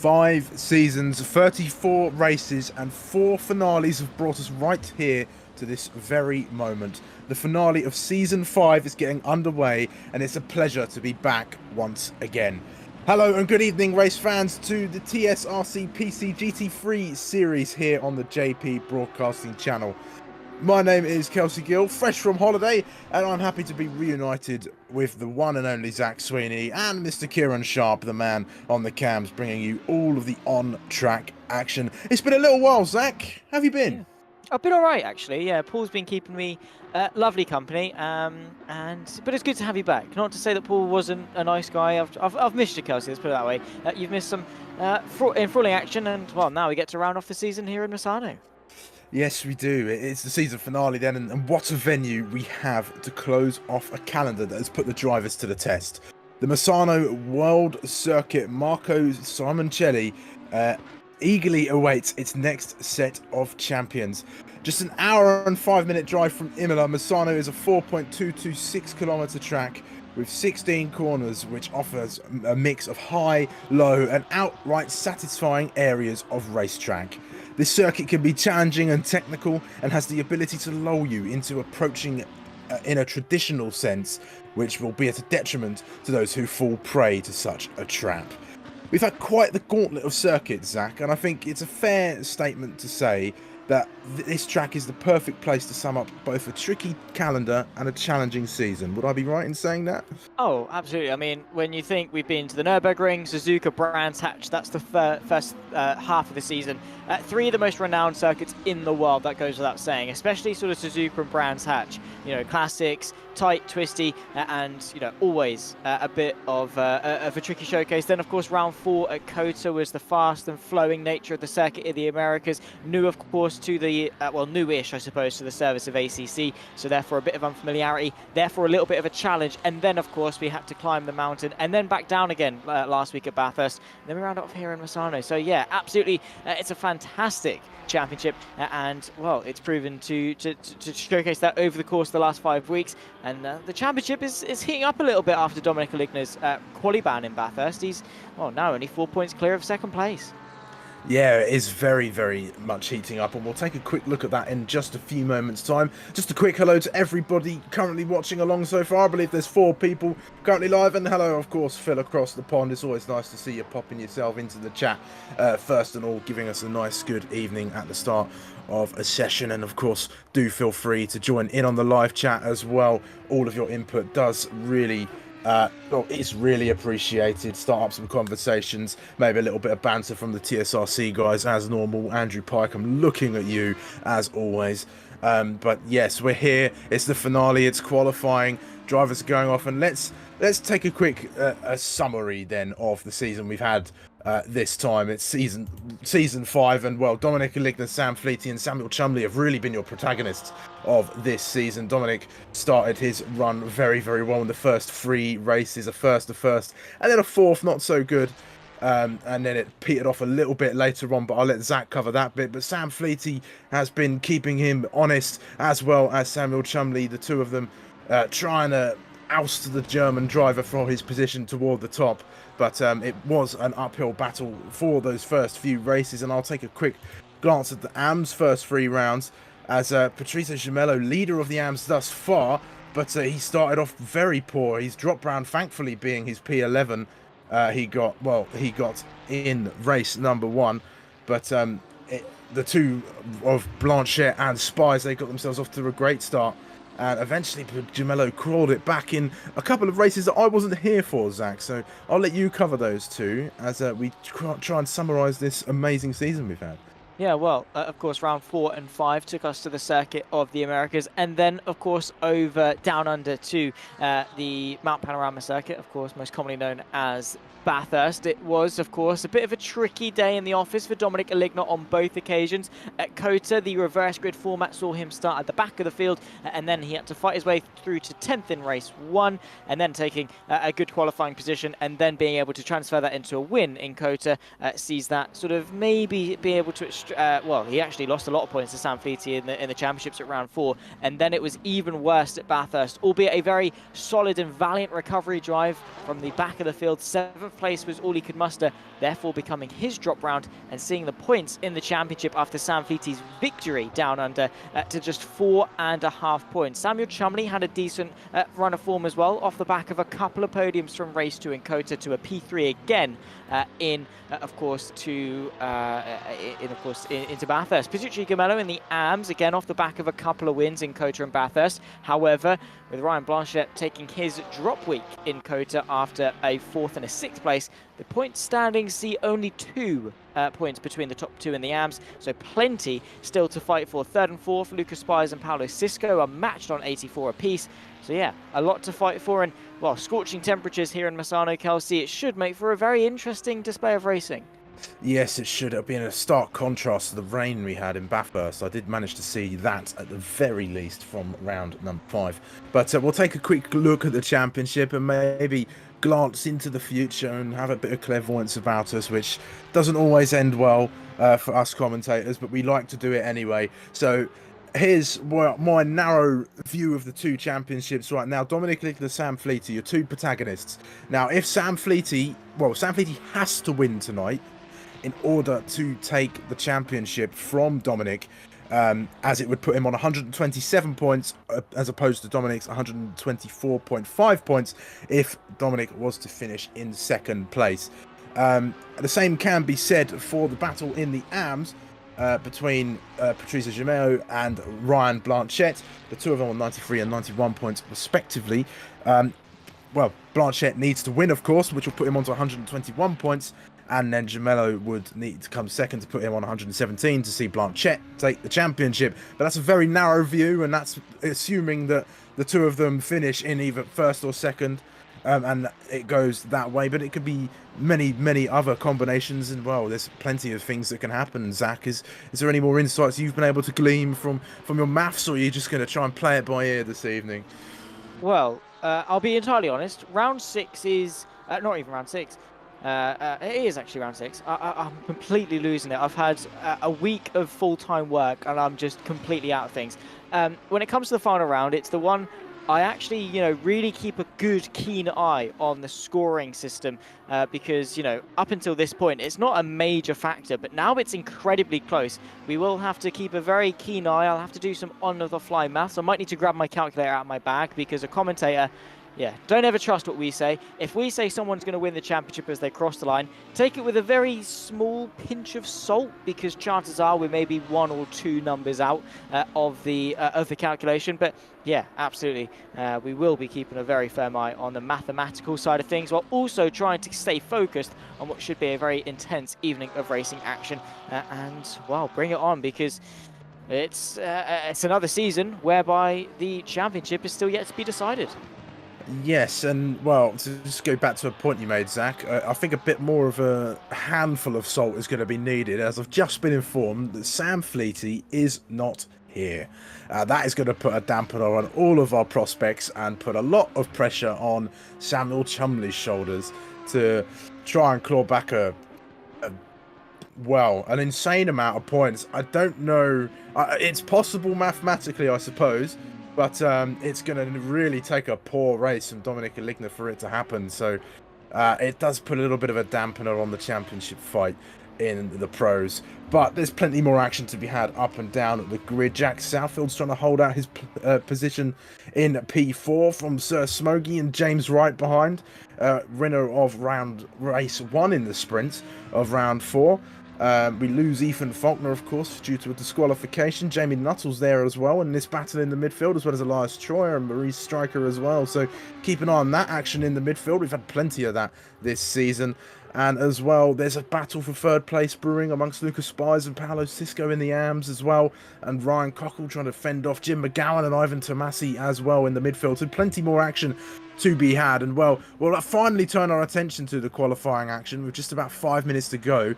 5 seasons, 34 races, and 4 finales have brought us right here to this very moment. The finale of Season 5 is getting underway, and it's a pleasure to be back once again. Hello and good evening, race fans, to the TSRC PC GT3 Series here on the JP Broadcasting Channel. My name is Kelsey Gill, fresh from holiday, and I'm happy to be reunited with the one and only Zach Sweeney and Mr. Kieran Sharp, the man on the cams, bringing you all of the on-track action. It's been a little while, Zach. How have you been? Yeah. I've been all right, actually. Yeah, Paul's been keeping me lovely company, but it's good to have you back. Not to say that Paul wasn't a nice guy. I've missed you, Kelsey. Let's put it that way. You've missed some enthralling action, and well, now we get to round off the season here in Misano. Yes, we do. It's the season finale then, and what a venue we have to close off a calendar that has put the drivers to the test. The Misano World Circuit Marco Simoncelli eagerly awaits its next set of champions. Just an hour and 5-minute drive from Imola, Misano is a 4.226 kilometer track with 16 corners, which offers a mix of high, low, and outright satisfying areas of racetrack. This circuit can be challenging and technical and has the ability to lull you into approaching in a traditional sense, which will be at a detriment to those who fall prey to such a trap. We've had quite the gauntlet of circuits, Zach, and I think it's a fair statement to say that this track is the perfect place to sum up both a tricky calendar and a challenging season. Would I be right in saying that? Oh, absolutely. I mean, when you think we've been to the Nürburgring, Suzuka, Brands Hatch, that's the first half of the season. Three of the most renowned circuits in the world, that goes without saying, especially sort of Suzuka and Brands Hatch. You know, classics, tight, twisty, and, you know, always a bit of a tricky showcase. Then, of course, round 4 at COTA was the fast and flowing nature of the circuit in the Americas. New, of course, to the, well, newish, I suppose, to the service of ACC. So, therefore, a bit of unfamiliarity, therefore, a little bit of a challenge. And then, of course, we had to climb the mountain and then back down again last week at Bathurst. Then we round off here in Misano. So, yeah, absolutely, it's a fantastic championship, and well, it's proven to showcase that over the course of the last 5 weeks. And the championship is heating up a little bit after Dominic Aligna's quali ban in Bathurst. He's, well, now only 4 points clear of second place. Yeah, it is very, very much heating up, and we'll take a quick look at that in just a few moments' time. Just a quick hello to everybody currently watching along so far. I believe there's 4 people currently live, and hello, of course, Phil across the pond. It's always nice to see you popping yourself into the chat, first and all, giving us a nice, good evening at the start of a session. And of course, do feel free to join in on the live chat as well. All of your input does really it's really appreciated. Start up some conversations, maybe a little bit of banter from the TSRC guys as normal. Andrew Pike, I'm looking at you as always. But yes, we're here. It's the finale. It's qualifying. Drivers are going off, and let's take a quick a summary then of the season we've had. This time it's season 5, and well, Dominic Aligna, Sam Fleety and Samuel Chumley have really been your protagonists of this season. Dominic started his run very, very well in the first 3 races, a first, and then a 4th, not so good. And then it petered off a little bit later on, but I'll let Zach cover that bit. But Sam Fleety has been keeping him honest, as well as Samuel Chumley, the two of them trying to oust the German driver from his position toward the top. But it was an uphill battle for those first few races, and I'll take a quick glance at the AMS first 3 rounds, as Patricio Gemello, leader of the AMS thus far, but he started off very poor. He's dropped round, thankfully, being his P11. He got in race number 1, but the two of Blanchette and Spies, they got themselves off to a great start. And eventually, Gemello crawled it back in a couple of races that I wasn't here for, Zach. So I'll let you cover those two as we try and summarise this amazing season we've had. Yeah, well, of course, round 4 and 5 took us to the circuit of the Americas, and then, of course, over down under to the Mount Panorama circuit, of course, most commonly known as Bathurst. It was, of course, a bit of a tricky day in the office for Dominic Aligna on both occasions. At COTA, the reverse grid format saw him start at the back of the field, and then he had to fight his way through to 10th in race 1, and then taking a good qualifying position, and then being able to transfer that into a win in COTA sees that sort of maybe be able to well, he actually lost a lot of points to Sam Fleety in the championships at round 4, and then it was even worse at Bathurst, albeit a very solid and valiant recovery drive from the back of the field. 7th place was all he could muster, therefore becoming his drop round and seeing the points in the championship after Sam Fleety's victory down under to just 4.5 points. Samuel Chumley had a decent run of form as well, off the back of a couple of podiums from race 2 in COTA to a P3 again into Bathurst. Patricio Gemello in the AMS, again off the back of a couple of wins in COTA and Bathurst. However, with Ryan Blanchette taking his drop week in COTA after a 4th and a 6th place, the point standings see only 2 points between the top 2 in the AMS, so plenty still to fight for. 3rd and 4th, Lucas Spies and Paulo Cisco are matched on 84 apiece. So yeah, a lot to fight for, and well, scorching temperatures here in Misano, Kelsey. It should make for a very interesting display of racing. Yes, it should. It'll be in a stark contrast to the rain we had in Bathurst. I did manage to see that at the very least from round number 5. But we'll take a quick look at the championship and maybe glance into the future and have a bit of clairvoyance about us, which doesn't always end well for us commentators, but we like to do it anyway. So here's my narrow view of the 2 championships right now. Dominic Aligna, Sam Fleety, your 2 protagonists. Now, if Sam Fleety has to win tonight in order to take the championship from Dominic, as it would put him on 127 points as opposed to Dominic's 124.5 points if Dominic was to finish in second place. The same can be said for the battle in the AMS between Patrice Gemello and Ryan Blanchette. The two of them on 93 and 91 points respectively. Well, Blanchette needs to win, of course, which will put him onto 121 points, and then Gemello would need to come second to put him on 117 to see Blanchette take the championship. But that's a very narrow view, and that's assuming that the two of them finish in either first or second, and it goes that way. But it could be many other combinations, and well, there's plenty of things that can happen. Zach, is there any more insights you've been able to glean from your maths, or are you just going to try and play it by ear this evening? Well, I'll be entirely honest. Round 6 is not even round 6. It is actually round 6. I'm completely losing it. I've had a week of full-time work, and I'm just completely out of things. When it comes to the final round, it's the one I actually, really keep a good, keen eye on the scoring system because, up until this point, it's not a major factor, but now it's incredibly close. We will have to keep a very keen eye. I'll have to do some on-the-fly maths. I might need to grab my calculator out of my bag because a commentator, don't ever trust what we say. If we say someone's going to win the championship as they cross the line, take it with a very small pinch of salt, because chances are we may be 1 or 2 numbers out of the calculation. But yeah, absolutely, we will be keeping a very firm eye on the mathematical side of things, while also trying to stay focused on what should be a very intense evening of racing action. And well, bring it on, because it's another season whereby the championship is still yet to be decided. Yes, and well, to just go back to a point you made, Zach, I think a bit more of a handful of salt is going to be needed, as I've just been informed that Sam Fleety is not here. That is going to put a dampener on all of our prospects and put a lot of pressure on Samuel Chumley's shoulders to try and claw back an insane amount of points. I don't know. It's possible mathematically, I suppose. But it's going to really take a poor race from Dominic Aligna for it to happen. So it does put a little bit of a dampener on the championship fight in the pros. But there's plenty more action to be had up and down the grid. Jack Southfield's trying to hold out his position in P4 from Sir Smokey and James Wright behind. Winner of race 1 in the sprint of round 4. We lose Ethan Faulkner, of course, due to a disqualification. Jamie Nuttall's there as well in this battle in the midfield, as well as Elias Troyer and Maurice Stryker as well. So keep an eye on that action in the midfield. We've had plenty of that this season. And as well, there's a battle for third place brewing amongst Lucas Spies and Paolo Cisco in the AMS as well. And Ryan Cockle trying to fend off Jim McGowan and Ivan Tomasi as well in the midfield. So plenty more action to be had. And well, we'll finally turn our attention to the qualifying action with just about 5 minutes to go.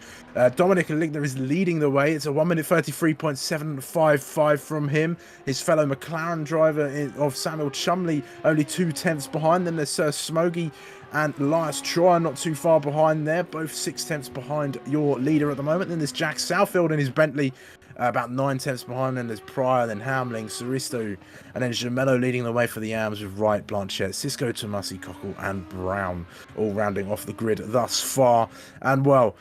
Dominic Aligna is leading the way. It's a 1 minute 33.755 from him. His fellow McLaren driver of Samuel Chumley only 2/10 behind. Then there's Sir Smokey and Elias Troyer not too far behind there, both 6/10 behind your leader at the moment. Then there's Jack Southfield in his Bentley, about 9/10 behind. Then there's Pryor, then Hamling, Suristo, and then Gemello leading the way for the AMS with Wright, Blanchette, Cisco, Tomasi, Cockle, and Brown all rounding off the grid thus far. And well,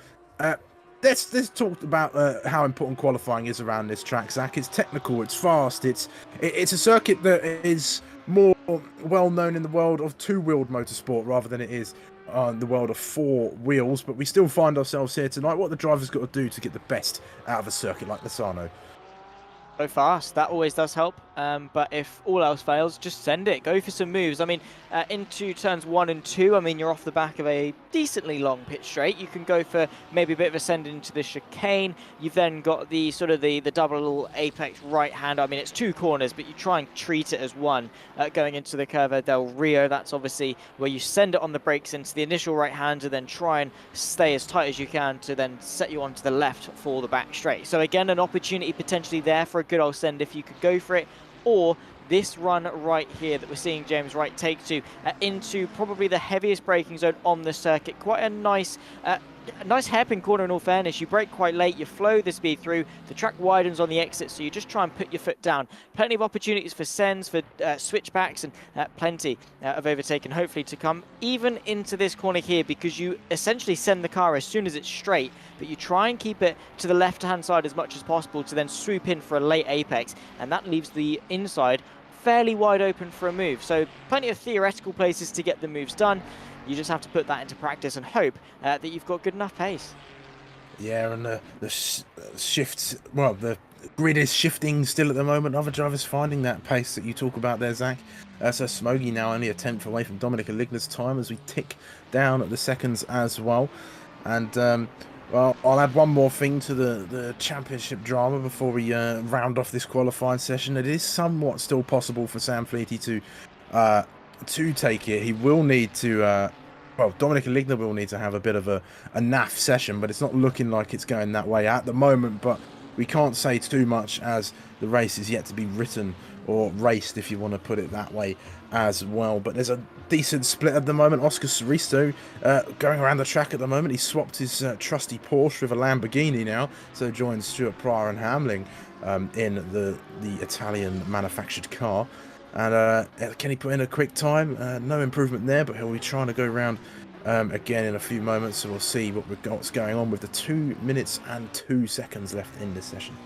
let's talk about how important qualifying is around this track, Zach. It's technical, it's fast, it's a circuit that is more well known in the world of two-wheeled motorsport rather than it is the world of 4 wheels. But we still find ourselves here tonight. What the driver's got to do to get the best out of a circuit like Misano? Go fast, that always does help. But if all else fails, just send it. Go for some moves. I mean, into turns 1 and 2, I mean, you're off the back of a decently long pit straight. You can go for maybe a bit of a send into the chicane. You've then got the sort of the double apex right hand. I mean, it's 2 corners, but you try and treat it as one. Going into the Curva del Rio, that's obviously where you send it on the brakes into the initial right hand and then try and stay as tight as you can to then set you onto the left for the back straight. So again, an opportunity potentially there for a good old send if you could go for it. Or this run right here that we're seeing James Wright take to into probably the heaviest braking zone on the circuit. Quite a nice a nice hairpin corner in all fairness. You brake quite late, you flow the speed through, the track widens on the exit, so you just try and put your foot down. Plenty of opportunities for sends, for switchbacks, and plenty of overtaking hopefully to come, even into this corner here, because you essentially send the car as soon as it's straight, but you try and keep it to the left-hand side as much as possible to then swoop in for a late apex, and that leaves the inside fairly wide open for a move. So plenty of theoretical places to get the moves done. You just have to put that into practice and hope that you've got good enough pace. Yeah, and the shifts, well, the grid is shifting still at the moment. Other drivers finding that pace that you talk about there, Zach. So Smoggy now only a tenth away from Dominic Aligna's time as we tick down at the seconds as well. And well, I'll add one more thing to the championship drama before we round off this qualifying session. It is somewhat still possible for Sam Fleety to take it. He will need to, well, Dominic Aligna will need to have a bit of a naff session, but it's not looking like it's going that way at the moment. But we can't say too much as the race is yet to be written, or raced if you want to put it that way as well. But there's a decent split at the moment. Oscar Soristo going around the track at the moment. He swapped his trusty Porsche with a Lamborghini now, so joins Stuart Pryor and Hamling in the Italian manufactured car. And can he put in a quick time? No improvement there, but he'll be trying to go around again in a few moments, so we'll see what's going on with the 2 minutes and 2 seconds left in this session.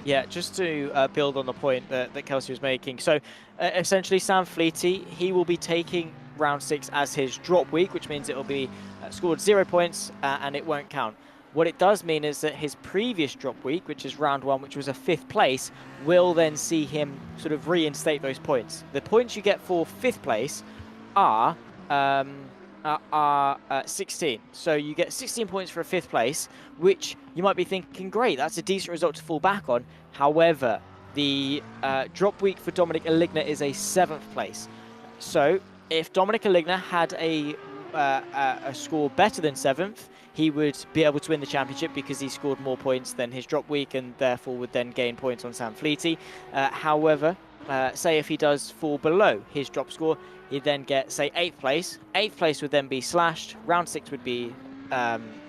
Yeah, just to build on the point that Kelsey was making. So essentially Sam Fleety, he will be taking round 6 as his drop week, which means it will be scored 0 points and it won't count. What it does mean is that his previous drop week, which is round 1, which was a 5th place, will then see him sort of reinstate those points. The points you get for 5th place are 16. So you get 16 points for a 5th place, which you might be thinking, great, that's a decent result to fall back on. However, the drop week for Dominic Aligna is a 7th place. So if Dominic Aligna had a score better than 7th, he would be able to win the championship because he scored more points than his drop week and therefore would then gain points on Sam Fleety. However, say if he does fall below his drop score, he'd then get, say, 8th place. 8th place would then be slashed. Round 6 would be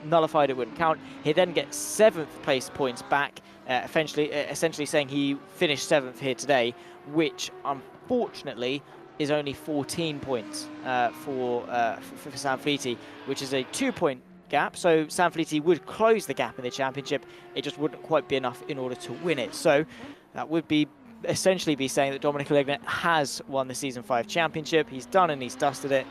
nullified, it wouldn't count. He'd then get 7th place points back, essentially saying he finished 7th here today, which unfortunately is only 14 points for Sam Fleety, which is a 2-point gap. So Sam Fleety would close the gap in the championship. It just wouldn't quite be enough in order to win it. So that would be essentially be saying that Dominic Aligna has won the Season 5 championship. He's done and he's dusted it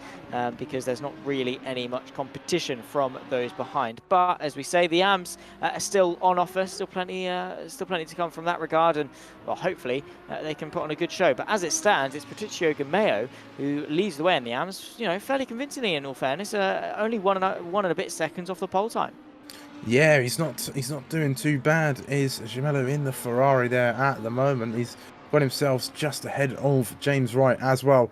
because there's not really any much competition from those behind. But as we say, the AMs are still on offer, still plenty to come from that regard, and well, hopefully they can put on a good show. But as it stands, it's Patricio Gamayo who leads the way in the AMs, you know, fairly convincingly in all fairness, only one and a bit seconds off the pole time. Yeah, he's not doing too bad. Is Gemello in the Ferrari there at the moment? He's got himself just ahead of James Wright as well.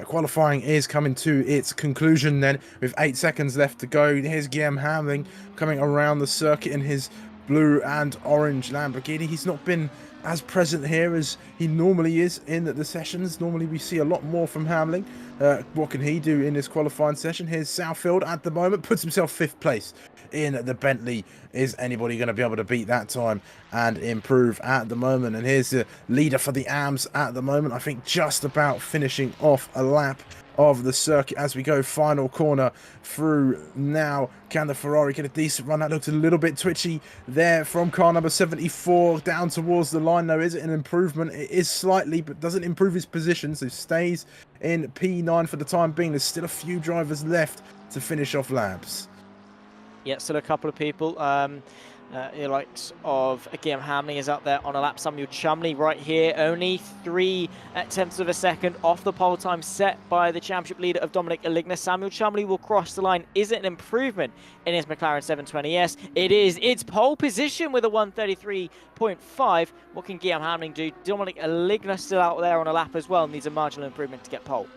Qualifying is coming to its conclusion then, with 8 seconds left to go. Here's Guillaume Hamling coming around the circuit in his blue and orange Lamborghini. He's not been as present here as he normally is in the sessions. Normally we see a lot more from Hamling. What can he do in this qualifying session? Here's Southfield at the moment, puts himself 5th place in the Bentley. Is anybody going to be able to beat that time and improve at the moment? And here's the leader for the AMs at the moment, I think just about finishing off a lap of the circuit as we go final corner through now. Can the Ferrari get a decent run? That looked a little bit twitchy there from car number 74 down towards the line though. Is it an improvement? It is slightly, but doesn't improve his position, so stays in P9 for the time being. There's still a few drivers left to finish off laps. Yeah, still a couple of people. The likes of Guillaume Hamling is up there on a lap. Samuel Chumley right here, only 0.3 of a second off the pole time set by the championship leader of Dominic Aligna. Samuel Chumley will cross the line. Is it an improvement in his McLaren 720S? It is. It's pole position with a 1:33.5. What can Guillaume Hamling do? Dominic Aligna still out there on a lap as well. Needs a marginal improvement to get pole.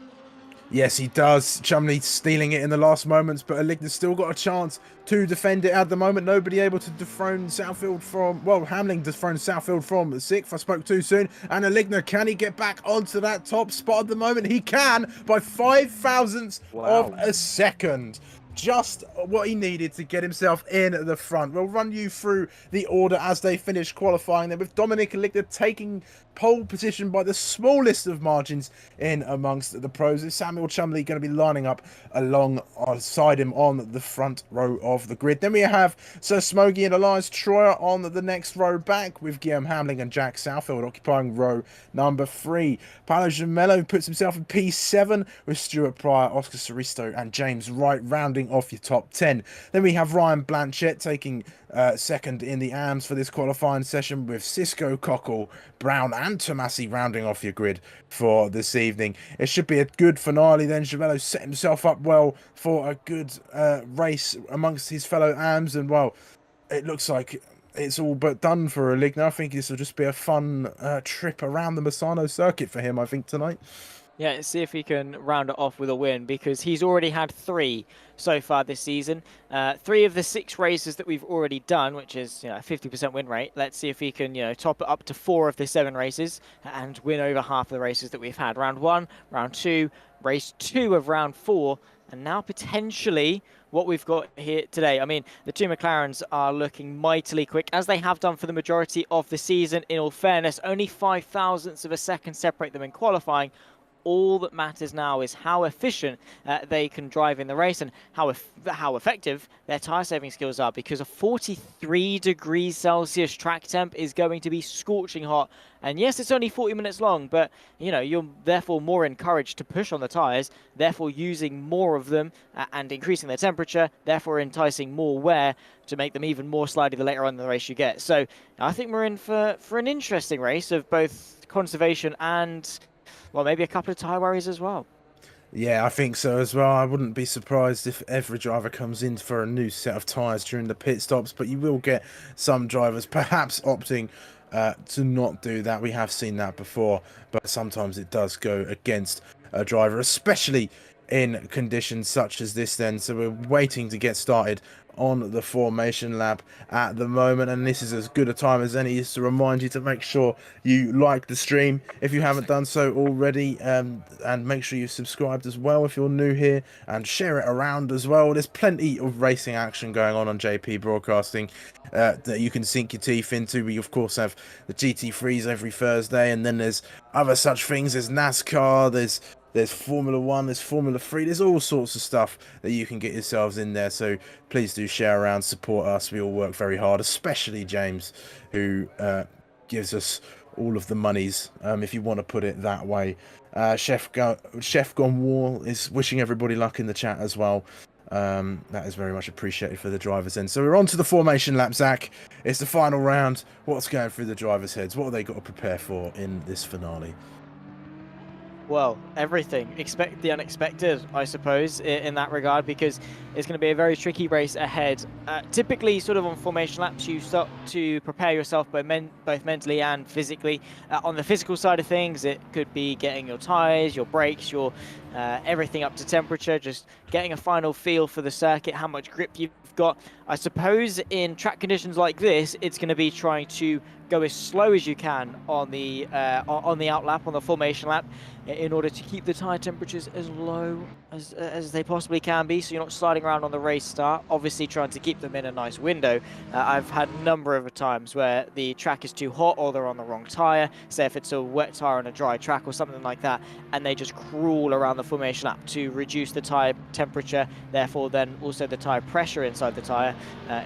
Yes, he does. Chumley stealing it in the last moments, but Aligna's still got a chance to defend it at the moment. Nobody able to dethrone Southfield from, well, Hamling dethroned Southfield from 6th. I spoke too soon. And Aligna, can he get back onto that top spot at the moment? He can by 0.005 of a second. just what he needed to get himself in the front. We'll run you through the order as they finish qualifying. Then with Dominic Aligna taking pole position by the smallest of margins in amongst the pros. Is Samuel Chumley going to be lining up alongside him on the front row of the grid. Then we have Sir Smoggy and Elias Troyer on the next row back, with Guillaume Hamling and Jack Southfield occupying row number 3. Paolo Gemello puts himself in P7 with Stuart Pryor, Oscar Saristo and James Wright rounding off your top 10. Then we have Ryan Blanchett taking second in the AMS for this qualifying session, with Cisco, Cockle, Brown and Tomasi rounding off your grid for this evening. It should be a good finale then. Gemello set himself up well for a good race amongst his fellow AMS, and well, it looks like it's all but done for Aligna. I think this will just be a fun trip around the Misano circuit for him, I think, tonight. Yeah, see if he can round it off with a win, because he's already had 3 so far this season. 3 of the 6 races that we've already done, which is, a 50% win rate. Let's see if he can, top it up to 4 of the 7 races and win over half of the races that we've had. Round 1, round 2, race 2 of round 4, and now potentially what we've got here today. I mean, the 2 McLarens are looking mightily quick, as they have done for the majority of the season. In all fairness, only 5 thousandths of a second separate them in qualifying. All that matters now is how efficient they can drive in the race, and how effective their tyre saving skills are, because a 43 degrees Celsius track temp is going to be scorching hot. And yes, it's only 40 minutes long, but you're therefore more encouraged to push on the tyres, therefore using more of them and increasing their temperature, therefore enticing more wear to make them even more slidey the later on in the race you get. So I think we're in for an interesting race of both conservation and, well, maybe a couple of tyre worries as well. Yeah, I think so as well. I wouldn't be surprised if every driver comes in for a new set of tyres during the pit stops, but you will get some drivers perhaps opting to not do that. We have seen that before, but sometimes it does go against a driver, especially in conditions such as this then. So we're waiting to get started on the formation lap at the moment, and this is as good a time as any is to remind you to make sure you like the stream if you haven't done so already, and make sure you've subscribed as well if you're new here, and share it around as well. There's plenty of racing action going on JP Broadcasting that you can sink your teeth into. We of course have the GT3s every Thursday, and then there's other such things. There's NASCAR, there's Formula 1, there's Formula 3, there's all sorts of stuff that you can get yourselves in there. So please do share around, support us. We all work very hard, especially James, who gives us all of the monies, if you want to put it that way. Chef Gone War is wishing everybody luck in the chat as well. That is very much appreciated for the drivers then. So we're on to the formation lap, Zach. It's the final round. What's going through the drivers' heads? What have they got to prepare for in this finale? Well, everything. Expect the unexpected, I suppose, in that regard, because it's going to be a very tricky race ahead. Typically, sort of on formation laps, you start to prepare yourself both mentally and physically. On the physical side of things, it could be getting your tyres, your brakes, your everything up to temperature, just getting a final feel for the circuit, how much grip you've got. I suppose in track conditions like this, it's going to be trying to go as slow as you can on the out lap, on the formation lap, in order to keep the tyre temperatures as low as they possibly can be, so you're not sliding around on the race start. Obviously trying to keep them in a nice window. I've had a number of times where the track is too hot, or they're on the wrong tyre, say if it's a wet tyre on a dry track or something like that, and they just crawl around the formation lap to reduce the tyre temperature, therefore then also the tyre pressure inside the tyre,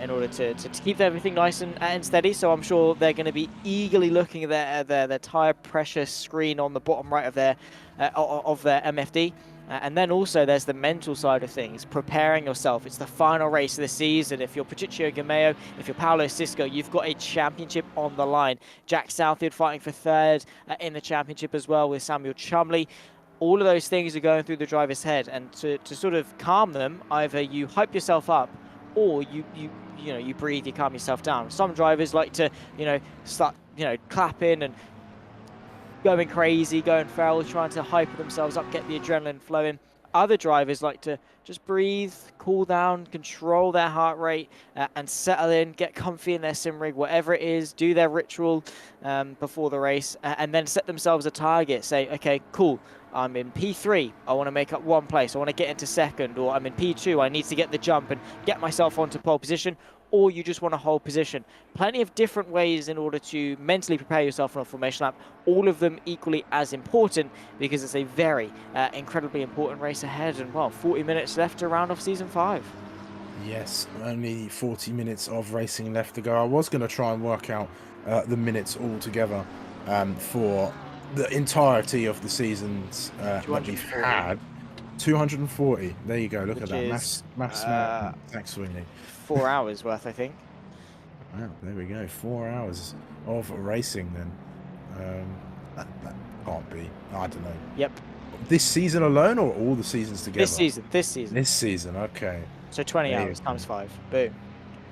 in order to keep everything nice and steady. So I'm sure they're going to be eagerly looking at their tyre pressure screen on the bottom right of their MFD. And then also there's the mental side of things, preparing yourself. It's the final race of the season. If you're Patricio Gameo, if you're Paolo Cisco, you've got a championship on the line. Jack Southfield fighting for third in the championship as well with Samuel Chumley. All of those things are going through the driver's head, and to sort of calm them, either you hype yourself up, or you breathe, you calm yourself down. Some drivers like to start clapping and going crazy, going feral, trying to hype themselves up, get the adrenaline flowing. Other drivers like to just breathe, cool down, control their heart rate, and settle in, get comfy in their sim rig, whatever it is, do their ritual before the race, and then set themselves a target. Say, okay, cool, I'm in P3, I want to make up one place, I want to get into second, or I'm in P2, I need to get the jump and get myself onto pole position, or you just want to hold position. Plenty of different ways in order to mentally prepare yourself for a formation lap, all of them equally as important, because it's a very incredibly important race ahead, and well, 40 minutes left to round off season 5. Yes, only 40 minutes of racing left to go. I was going to try and work out the minutes altogether for the entirety of the seasons that we've had. 240. There you go. Look at that. Maths man, Zach Sweeney. 4 hours worth, I think. Wow, there we go. 4 hours of racing then. That can't be. I don't know. Yep. This season alone, or all the seasons together? This season. Okay. So 20 hours times 5. Boom.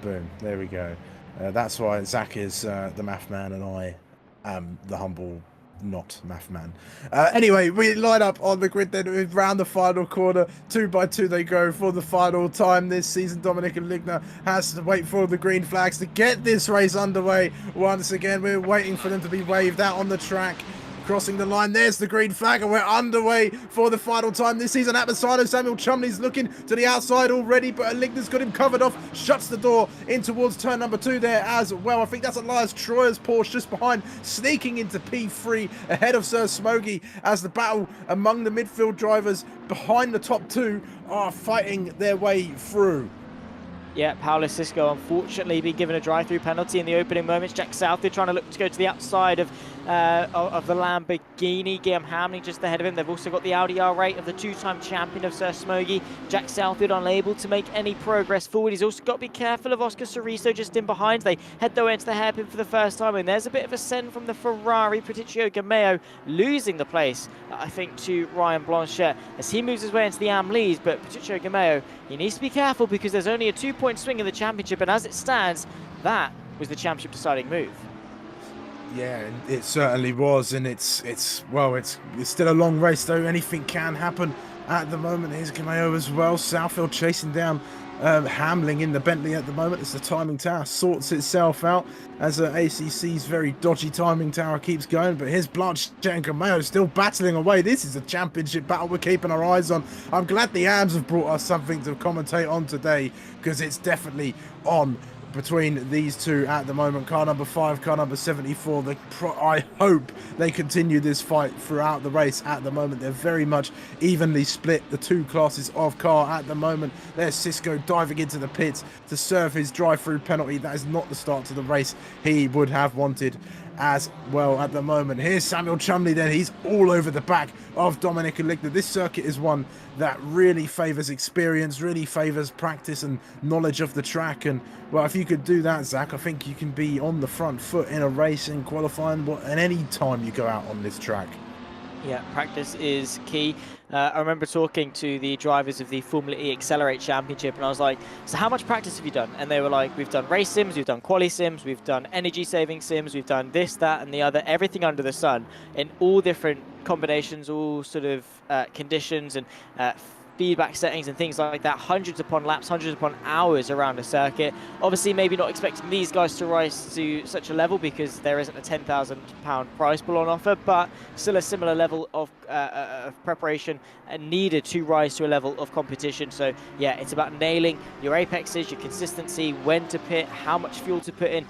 Boom. There we go. That's why Zach is the math man and I am the humble not math man. Anyway, we line up on the grid then round the final corner. 2 by 2 they go for the final time this season. Dominic and Ligner has to wait for the green flags to get this race underway. Once again, we're waiting for them to be waved out on the track. Crossing the line, there's the green flag, and we're underway for the final time this season at Misano. Samuel Chumley's looking to the outside already, but Ligner's got him covered off, shuts the door in towards turn number 2 there as well. I think that's Elias Troyer's Porsche just behind, sneaking into P3 ahead of Sir Smokey, as the battle among the midfield drivers behind the top 2 are fighting their way through. Yeah, Paolo Cisco unfortunately being given a drive-through penalty in the opening moments. Jack Southwood trying to look to go to the outside of the Lamborghini. Guillaume Hamlin just ahead of him. They've also got the Audi R8 of the 2-time champion of Sir Smokey. Jack Southwood unable to make any progress forward. He's also got to be careful of Oscar Cerezo just in behind. They head their way into the hairpin for the first time, and there's a bit of a send from the Ferrari. Patricio Gameo losing the place, I think, to Ryan Blanchette as he moves his way into the Am-Lees, but Patricio Gameo, he needs to be careful because there's only a 2-point swing in the championship, and as it stands, that was the championship deciding move. Yeah, it certainly was, and it's still a long race though. Anything can happen at the moment. Here's Gameo as well. Southfield chasing down Hamling in the Bentley at the moment as the timing tower sorts itself out, as ACC's very dodgy timing tower keeps going. But here's Blanchett and Gameo still battling away. This is a championship battle we're keeping our eyes on. I'm glad the AMs have brought us something to commentate on today, because it's definitely on between these two at the moment. Car number 5, car number 74. I hope they continue this fight throughout the race. At the moment, they're very much evenly split, the two classes of car at the moment. There's Cisco diving into the pits to serve his drive-through penalty. That is not the start to the race he would have wanted as well at the moment. Here's Samuel Chumley then. He's all over the back of Dominic and Ligner. This circuit is one that really favours experience, really favours practice and knowledge of the track. And well, if you could do that, Zach, I think you can be on the front foot in a race and qualifying at any time you go out on this track. Yeah, practice is key. I remember talking to the drivers of the Formula E Accelerate Championship, and I was like, so how much practice have you done? And they were like, we've done race sims, we've done quali sims, we've done energy saving sims, we've done this, that, and the other, everything under the sun, in all different combinations, all sort of conditions and feedback settings and things like that. Hundreds upon laps, hundreds upon hours around a circuit. Obviously, maybe not expecting these guys to rise to such a level because there isn't a £10,000 prize pool on offer, but still a similar level of preparation needed to rise to a level of competition. So yeah, it's about nailing your apexes, your consistency, when to pit, how much fuel to put in,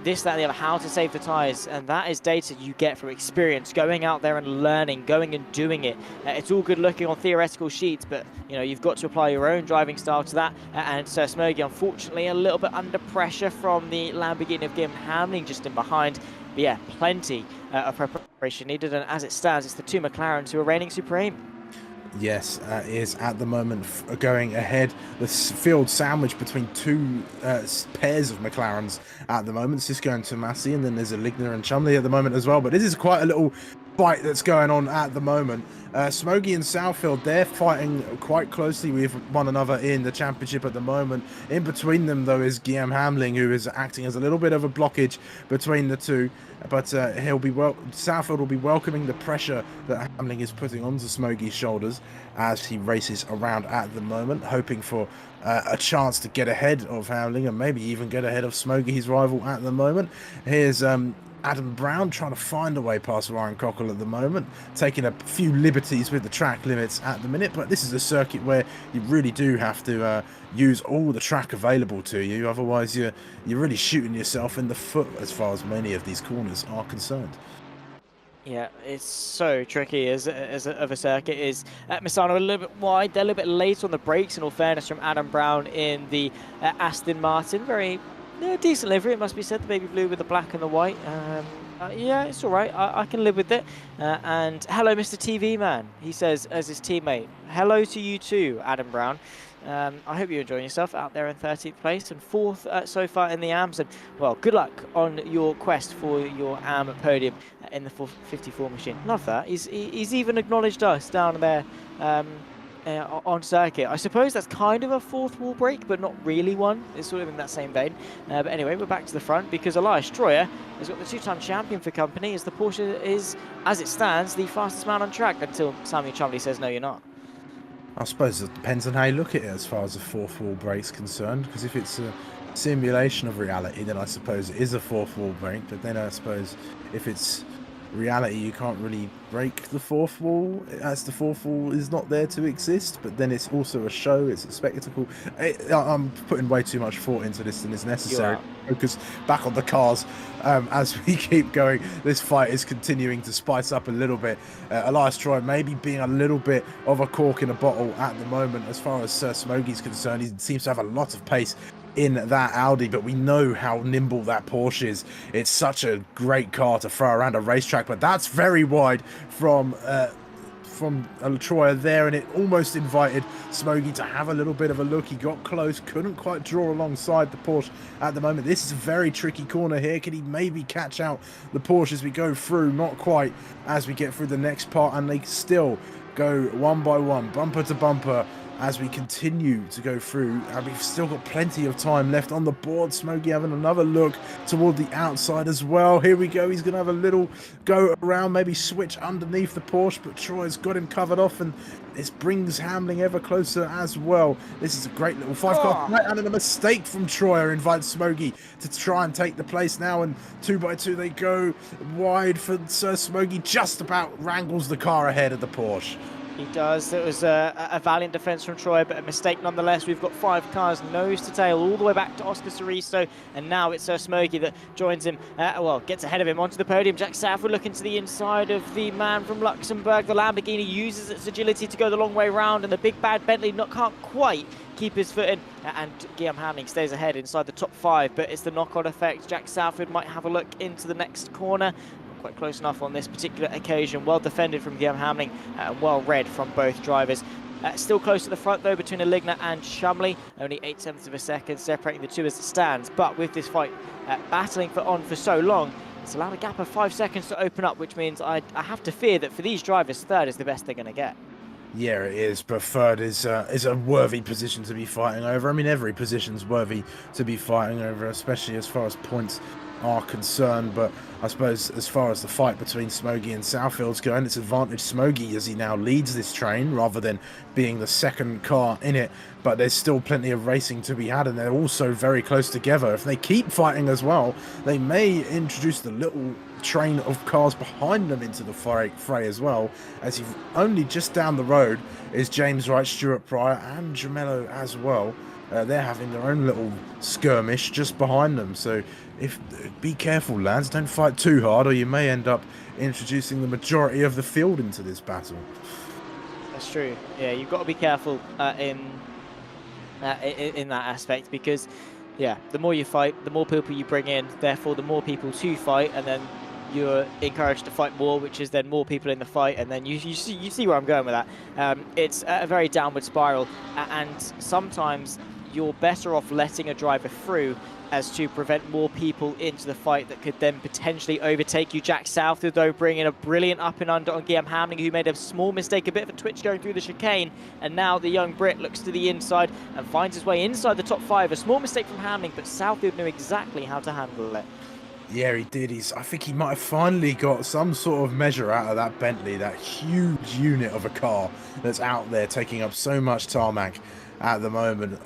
this, that, and the other, how to save the tyres, and that is data you get from experience, going out there and learning, going and doing it. It's all good looking on theoretical sheets, but you know, you've got to apply your own driving style to that. And Sir Smokey, unfortunately, a little bit under pressure from the Lamborghini of Guillaume Hamlin just in behind. But yeah, plenty of preparation needed, and as it stands, it's the two McLarens who are reigning supreme. Yes, is at the moment going ahead. The field sandwich between two pairs of McLarens at the moment. Cisco and Tomasi, and then there's a Ligner and Chumley at the moment as well. But this is quite a little fight that's going on at the moment. Smokey and Southfield, they're fighting quite closely with one another in the championship at the moment. In between them, though, is Guillaume Hamling, who is acting as a little bit of a blockage between the two. But Southfield will be welcoming the pressure that Hamling is putting onto Smokey's shoulders as he races around at the moment, hoping for a chance to get ahead of Hamling and maybe even get ahead of Smokey, his rival at the moment. Here's Adam Brown trying to find a way past Ryan Cockle at the moment, taking a few liberties with the track limits at the minute, but this is a circuit where you really do have to use all the track available to you, otherwise you're really shooting yourself in the foot as far as many of these corners are concerned. Yeah, it's so tricky of a circuit. Is Misano a little bit wide, they're a little bit late on the brakes, in all fairness, from Adam Brown in the Aston Martin. Very decent livery, it must be said, the baby blue with the black and the white. Yeah, it's all right. I can live with it. And hello, Mr. TV Man, he says as his teammate. Hello to you too, Adam Brown. I hope you're enjoying yourself out there in 13th place and 4th so far in the AMs. And, well, good luck on your quest for your AM podium in the 454 machine. Love that. He's even acknowledged us down there on circuit. I suppose that's kind of a fourth wall break, but not really one. It's sort of in that same vein. But anyway, we're back to the front because Elias Troyer has got the two-time champion for company, as the Porsche is, as it stands, the fastest man on track until Samuel Chumley says, no, you're not. I suppose it depends on how you look at it as far as the fourth wall break's concerned, because if it's a simulation of reality, then I suppose it is a fourth wall break, but then I suppose if it's reality, you can't really break the fourth wall, as the fourth wall is not there to exist, but then it's also a show, it's a spectacle. I'm putting way too much thought into this than is necessary. Focus back on the cars as we keep going. This fight is continuing to spice up a little bit. Elias Troy maybe being a little bit of a cork in a bottle at the moment as far as Sir Smokey's concerned. He seems to have a lot of pace in that Audi, but we know how nimble that Porsche is. It's such a great car to throw around a racetrack, but that's very wide from Troyer there, and it almost invited Smokey to have a little bit of a look. He got close, couldn't quite draw alongside the Porsche at the moment. This is a very tricky corner here. Can he maybe catch out the Porsche as we go through? Not quite, as we get through the next part, and they still go one by one, bumper to bumper, as we continue to go through. And we've still got plenty of time left on the board. Smokey having another look toward the outside as well. Here we go. He's going to have a little go around, maybe switch underneath the Porsche, but Troy's got him covered off, and this brings Hamling ever closer as well. This is a great little five-car fight, and a mistake from Troyer invites Smokey to try and take the place now, and 2 by 2 they go wide for Sir Smokey. Just about wrangles the car ahead of the Porsche. He does. It was a valiant defence from Troy, but a mistake nonetheless. We've got 5 cars nose to tail all the way back to Oscar Soristo, and now it's Sir Smokey that joins him, well, gets ahead of him onto the podium. Jack Safford looking to the inside of the man from Luxembourg. The Lamborghini uses its agility to go the long way round, and the big bad Bentley can't quite keep his foot in, and Guillaume Hamling stays ahead inside the top 5, but it's the knock-on effect. Jack Safford might have a look into the next corner. Quite close enough on this particular occasion. Well defended from Guillaume Hamling, well read from both drivers. Still close to the front though between Aligna and Chumley, only 0.8 of a second separating the two as it stands. But with this fight battling for so long, it's allowed a gap of 5 seconds to open up, which means I have to fear that for these drivers, third is the best they're going to get. Yeah, it is, but third is a worthy position to be fighting over. I mean, every position's worthy to be fighting over, especially as far as points are concerned, but I suppose as far as the fight between Smokey and Southfield's going, it's advantage Smokey as he now leads this train rather than being the second car in it, but there's still plenty of racing to be had, and they're also very close together. If they keep fighting as well, they may introduce the little train of cars behind them into the fray as well, as you've only just down the road is James Wright, Stuart Pryor and Jamello as well. They're having their own little skirmish just behind them, so be careful, lads, don't fight too hard or you may end up introducing the majority of the field into this battle. That's true. Yeah, you've got to be careful in that aspect, because yeah, the more you fight, the more people you bring in, therefore the more people to fight, and then you're encouraged to fight more, which is then more people in the fight, and then you see where I'm going with that. It's a very downward spiral, and sometimes you're better off letting a driver through as to prevent more people into the fight that could then potentially overtake you. Jack Southwood, though, bringing a brilliant up and under on Guillaume Hamling, who made a small mistake, a bit of a twitch going through the chicane. And now the young Brit looks to the inside and finds his way inside the top 5. A small mistake from Hamling, but Southwood knew exactly how to handle it. Yeah, he did. I think he might have finally got some sort of measure out of that Bentley, that huge unit of a car that's out there taking up so much tarmac at the moment.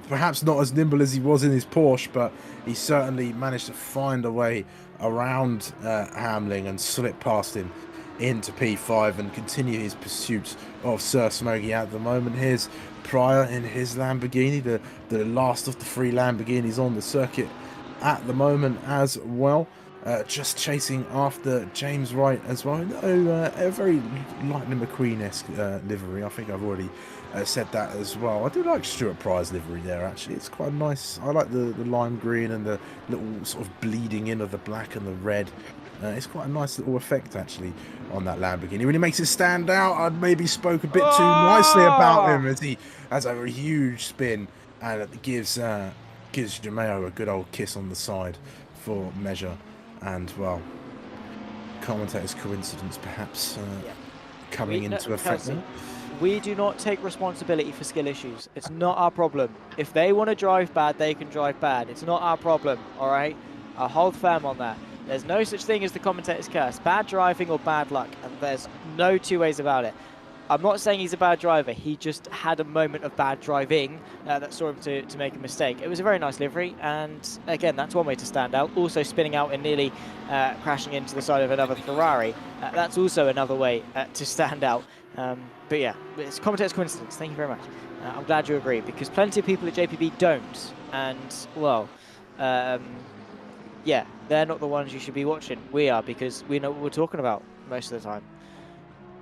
Perhaps not as nimble as he was in his Porsche, but he certainly managed to find a way around Hamling and slip past him into P5 and continue his pursuit of Sir Smokey at the moment. Here's Pryor in his Lamborghini, the last of the 3 Lamborghinis on the circuit at the moment as well, just chasing after James Wright as well. A very Lightning McQueen-esque livery. I think I've already said that as well. I do like Stuart Pryor's livery there, actually. It's quite nice. I like the lime green and the little sort of bleeding in of the black and the red. It's quite a nice little effect, actually, on that Lamborghini. When he makes it stand out, I'd maybe spoke a bit too nicely about him, as he has a huge spin and it gives Jamayo a good old kiss on the side for measure. And, well, commentator's coincidence perhaps coming into effect. Kelsey, we do not take responsibility for skill issues. It's not our problem. If they want to drive bad, they can drive bad. It's not our problem, all right? I'll hold firm on that. There's no such thing as the commentator's curse. Bad driving or bad luck, and there's no two ways about it. I'm not saying he's a bad driver. He just had a moment of bad driving that saw him to make a mistake. It was a very nice livery, and again, that's one way to stand out. Also spinning out and nearly crashing into the side of another Ferrari. That's also another way to stand out. But yeah, it's commentator's coincidence. Thank you very much. I'm glad you agree, because plenty of people at JPB don't. And, well, yeah, they're not the ones you should be watching. We are, because we know what we're talking about most of the time.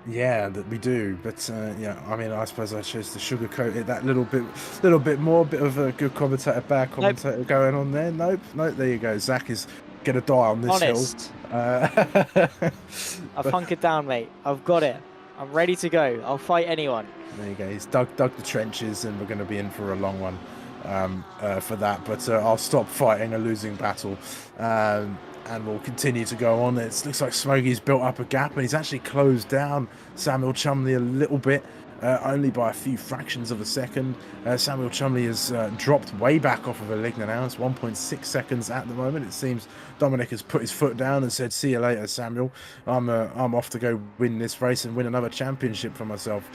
Yeah, that we do, but yeah, I mean, I suppose I chose to sugarcoat it that little bit more. Bit of a good commentator, bad commentator going on there. Nope, there you go. Zach is gonna die on this Honest. hill. I've hunkered down, mate. I've got it. I'm ready to go. I'll fight anyone. There you go. He's dug the trenches, and we're going to be in for a long one for that. But I'll stop fighting a losing battle. And we'll continue to go on. It looks like Smokey's built up a gap, and he's actually closed down Samuel Chumley a little bit, only by a few fractions of a second. Samuel Chumley has dropped way back off of Aligna now. It's 1.6 seconds at the moment. It seems Dominic has put his foot down and said, "See you later, Samuel. I'm off to go win this race and win another championship for myself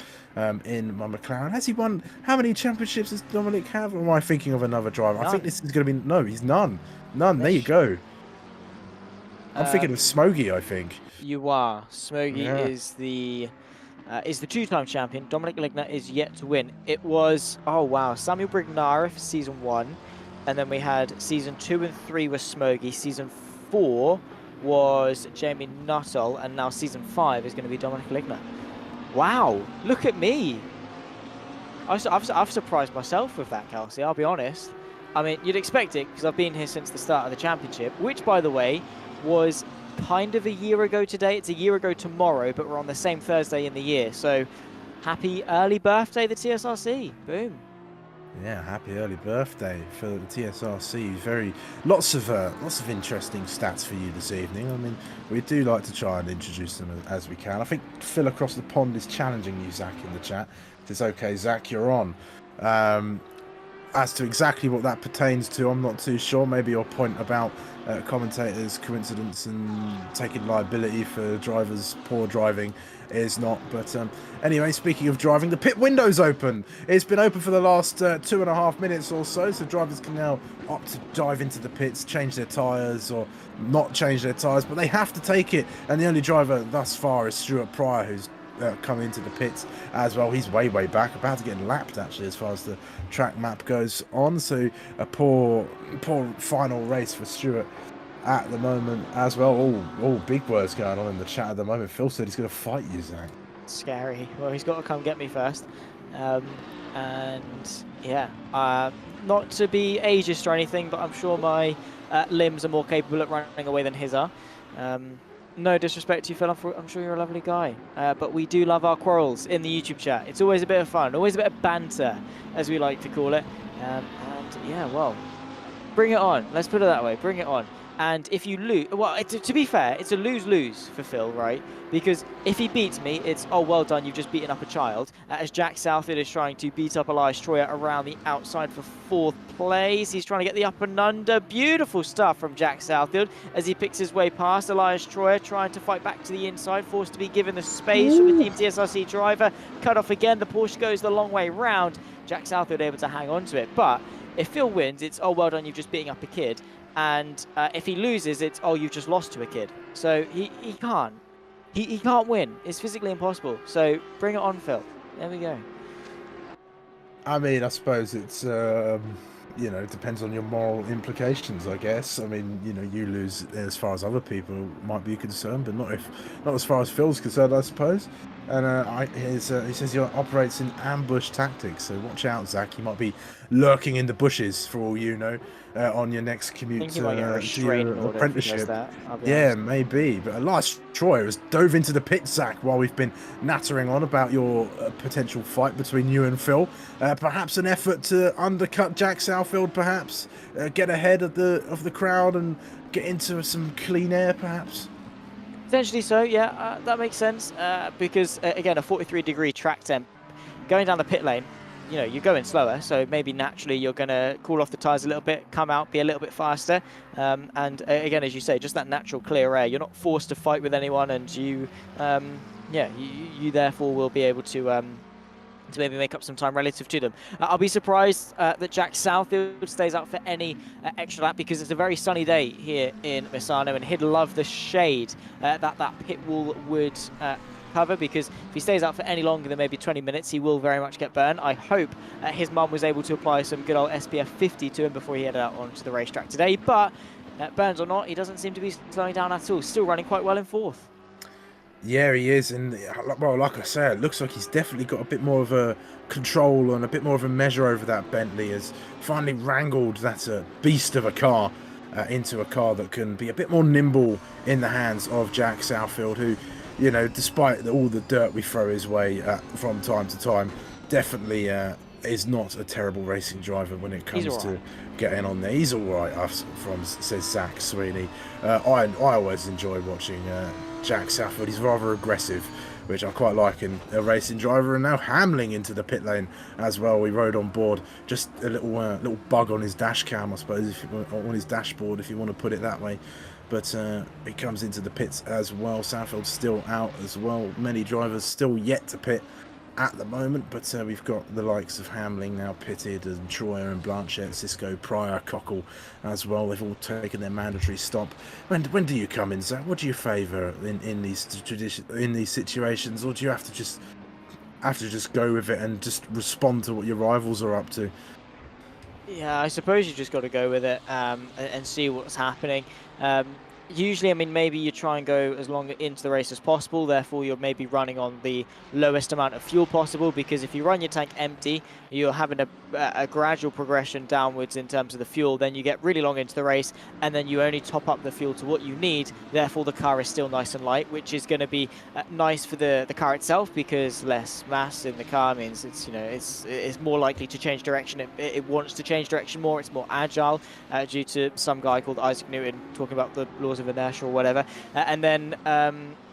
in my McLaren." Has he won? How many championships does Dominic have? Or am I thinking of another driver? None. I think this is going to be... No, he's none. There you go. I'm thinking of Smokey, I think. You are. Smokey is the 2-time champion. Dominic Aligna is yet to win. It was, oh wow, Samuel Brignara for season 1, and then we had season 2 and 3 was Smokey. Season 4 was Jamie Nuttall, and now season 5 is going to be Dominic Aligna. Wow, look at me. I've surprised myself with that, Kelsey, I'll be honest. I mean, you'd expect it, because I've been here since the start of the championship, which, by the way, was kind of a year ago today. It's a year ago tomorrow, but we're on the same Thursday in the year. So happy early birthday, the TSRC. Boom. Yeah, happy early birthday for the TSRC. Lots of interesting stats for you this evening. I mean, we do like to try and introduce them as we can. I think Phil across the pond is challenging you, Zach, in the chat. It's okay, Zach, you're on. As to exactly what that pertains to, I'm not too sure. Maybe your point about commentators' coincidence and taking liability for drivers' poor driving is not. But anyway, speaking of driving, the pit window's open. It's been open for the last 2.5 minutes or so, so drivers can now opt to dive into the pits, change their tyres or not change their tyres, but they have to take it. And the only driver thus far is Stuart Pryor, who's come into the pits as well. He's way back, about to get lapped actually as far as the track map goes on. So a poor final race for Stuart at the moment as well. All big words going on in the chat at the moment. Phil said he's going to fight you, Zach. Scary. Well, he's got to come get me first. And yeah, not to be ageist or anything, but I'm sure my limbs are more capable at running away than his are. No disrespect to you, Phil. I'm sure you're a lovely guy. But we do love our quarrels in the YouTube chat. It's always a bit of fun, always a bit of banter, as we like to call it. And yeah, well, bring it on. Let's put it that way. Bring it on. And if you lose, well, to be fair, it's a lose-lose for Phil, right? Because if he beats me, it's, oh, well done, you've just beaten up a child. As Jack Southfield is trying to beat up Elias Troyer around the outside for 4th place. He's trying to get the up and under. Beautiful stuff from Jack Southfield as he picks his way past Elias Troyer, trying to fight back to the inside, forced to be given the space from the Team TSRC driver. Cut off again, the Porsche goes the long way round. Jack Southfield able to hang on to it. But if Phil wins, it's, oh, well done, you've just beating up a kid. And if he loses, it's, oh, you've just lost to a kid. So he can't. He can't win. It's physically impossible. So bring it on, Phil. There we go. I mean, I suppose it's, you know, it depends on your moral implications, I guess. I mean, you know, you lose as far as other people might be concerned, but not as far as Phil's concerned, I suppose. And he says he operates in ambush tactics, so watch out, Zach. He might be lurking in the bushes for all you know on your next commute to your apprenticeship. Yeah, maybe. But Elias Troyer has dove into the pit, Zach, while we've been nattering on about your potential fight between you and Phil. Perhaps an effort to undercut Jack Southfield, perhaps get ahead of the crowd and get into some clean air, perhaps. Potentially so, yeah, that makes sense, because, again, a 43-degree track temp, going down the pit lane, you know, you're going slower, so maybe naturally you're going to cool off the tyres a little bit, come out, be a little bit faster, and again, as you say, just that natural clear air. You're not forced to fight with anyone, and you, yeah, you therefore will be able to maybe make up some time relative to them. I'll be surprised that Jack Southfield stays out for any extra lap, because it's a very sunny day here in Misano, and he'd love the shade that pit wall would cover, because if he stays out for any longer than maybe 20 minutes, he will very much get burned. I hope his mum was able to apply some good old SPF 50 to him before he headed out onto the racetrack today, but burns or not, he doesn't seem to be slowing down at all. Still running quite well in 4th. Yeah, he is, and well, like I say, it looks like he's definitely got a bit more of a control and a bit more of a measure over that Bentley. Has finally wrangled that beast of a car into a car that can be a bit more nimble in the hands of Jack Southfield, who, you know, despite all the dirt we throw his way from time to time, definitely is not a terrible racing driver when it comes to getting on there. He's all right, says Zach Sweeney. I always enjoy watching Jack Southfield. He's rather aggressive, which I quite like in a racing driver. And now Hamling into the pit lane as well. We rode on board, just a little bug on his dash cam, I suppose, on his dashboard, if you want to put it that way. But he comes into the pits as well. Southfield's still out as well. Many drivers still yet to pit at the moment, but we've got the likes of Hamling now pitted, and Troyer and Blanchett, Cisco, Pryor, Cockle as well. They've all taken their mandatory stop. When do you come in, Zach? What do you favour in these situations, or do you have to just go with it and just respond to what your rivals are up to? Yeah, I suppose you just got to go with it and see what's happening. Usually, I mean, maybe you try and go as long into the race as possible, therefore you're maybe running on the lowest amount of fuel possible, because if you run your tank empty, you're having a gradual progression downwards in terms of the fuel, then you get really long into the race, and then you only top up the fuel to what you need, therefore the car is still nice and light, which is going to be nice for the car itself, because less mass in the car means it's, you know, it's more likely to change direction. It wants to change direction more, it's more agile, due to some guy called Isaac Newton talking about the laws of inertia or whatever, and then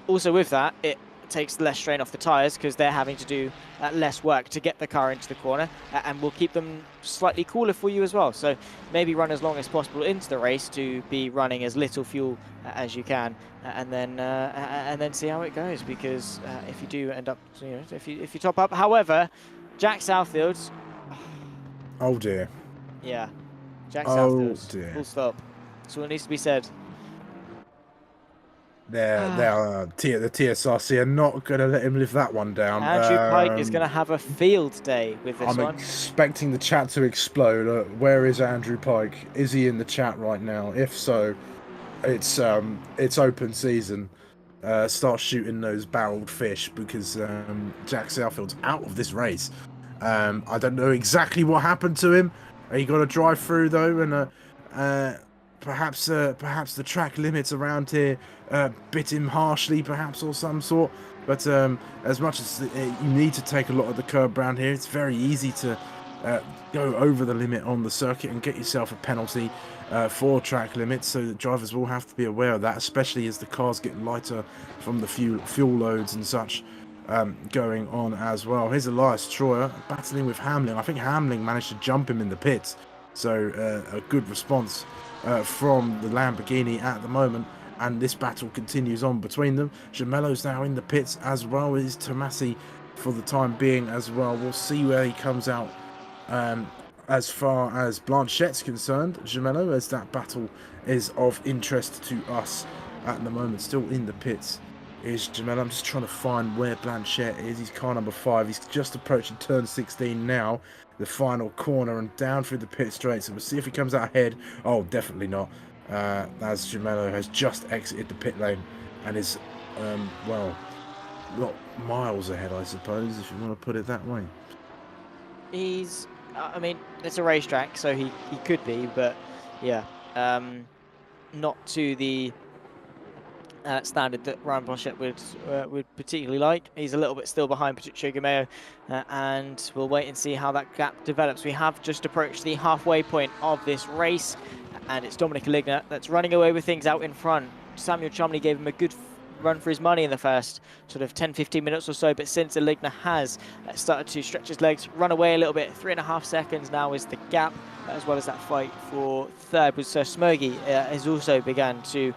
also with that, it takes less strain off the tyres, because they're having to do less work to get the car into the corner, and will keep them slightly cooler for you as well. So maybe run as long as possible into the race to be running as little fuel as you can, and then see how it goes, because if you do end up, you know, if you top up. However, Jack Southfield's, oh dear, yeah, Jack Southfield's, dear. Full stop. That's what needs to be said. The TSRC are not going to let him live that one down. Andrew Pike is going to have a field day with this one. I'm expecting the chat to explode. Where is Andrew Pike? Is he in the chat right now? If so, it's open season. Start shooting those barreled fish, because Jack Southfield's out of this race. I don't know exactly what happened to him. He got a drive through though, and perhaps the track limits around here bit him harshly, perhaps, or some sort. But as much as you need to take a lot of the curb around here, it's very easy to go over the limit on the circuit and get yourself a penalty for track limits. So the drivers will have to be aware of that, especially as the cars get lighter from the fuel loads and such going on as well. Here's Elias Troyer battling with Hamlin. I think Hamlin managed to jump him in the pits. So a good response from the Lamborghini at the moment. And this battle continues on between them. Gemello's now in the pits as well as Tomasi for the time being as well. We'll see where he comes out as far as Blanchette's concerned. Gemello, as that battle is of interest to us at the moment. Still in the pits is Gemello. I'm just trying to find where Blanchette is. He's car number 5. He's just approaching turn 16 now. The final corner and down through the pit straight. So we'll see if he comes out ahead. Oh, definitely not. As Gemello has just exited the pit lane and is, well, not miles ahead, I suppose, if you want to put it that way. He's, I mean, it's a racetrack, so he could be, but yeah, not to the standard that Ryan Blanchette would particularly like. He's a little bit still behind Patricio Gimeo, and we'll wait and see how that gap develops. We have just approached the halfway point of this race, and it's Dominic Aligna that's running away with things out in front. Samuel Chumley gave him a good run for his money in the first sort of 10-15 minutes or so, but since Aligna has started to stretch his legs, run away a little bit, 3.5 seconds now is the gap, as well as that fight for third with Sir Smurgy has also begun to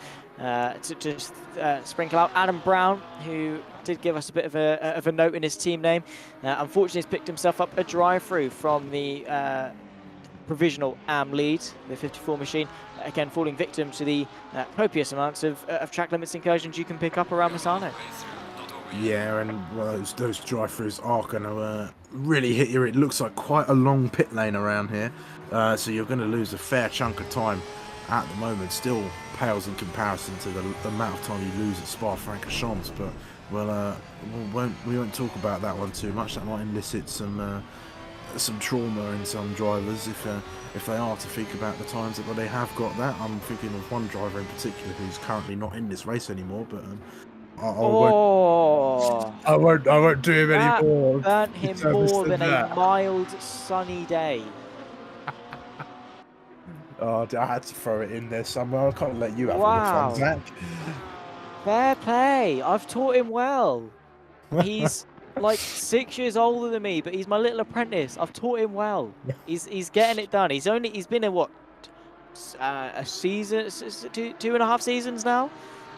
sprinkle out. Adam Brown, who did give us a bit of a note in his team name, unfortunately has picked himself up a drive-through from the provisional AM lead, the 54 machine, again falling victim to the copious amounts of track limits incursions you can pick up around Misano. Yeah, and well, those drive-throughs are going to really hit you. It looks like quite a long pit lane around here, so you're going to lose a fair chunk of time at the moment. Still pales in comparison to the amount of time you lose at Spa-Francorchamps, but well, we won't talk about that one too much. That might elicit some trauma in some drivers if they are to think about the times that they have got that. I'm thinking of one driver in particular who's currently not in this race anymore, but I won't do him anymore. Burnt him more than a mild sunny day. Oh, I had to throw it in there somewhere. I can't let you have all the fun, Zach. Fair play. I've taught him well. He's like 6 years older than me, but he's my little apprentice. I've taught him well. He's getting it done. He's been in what, a season, 2.5 seasons now.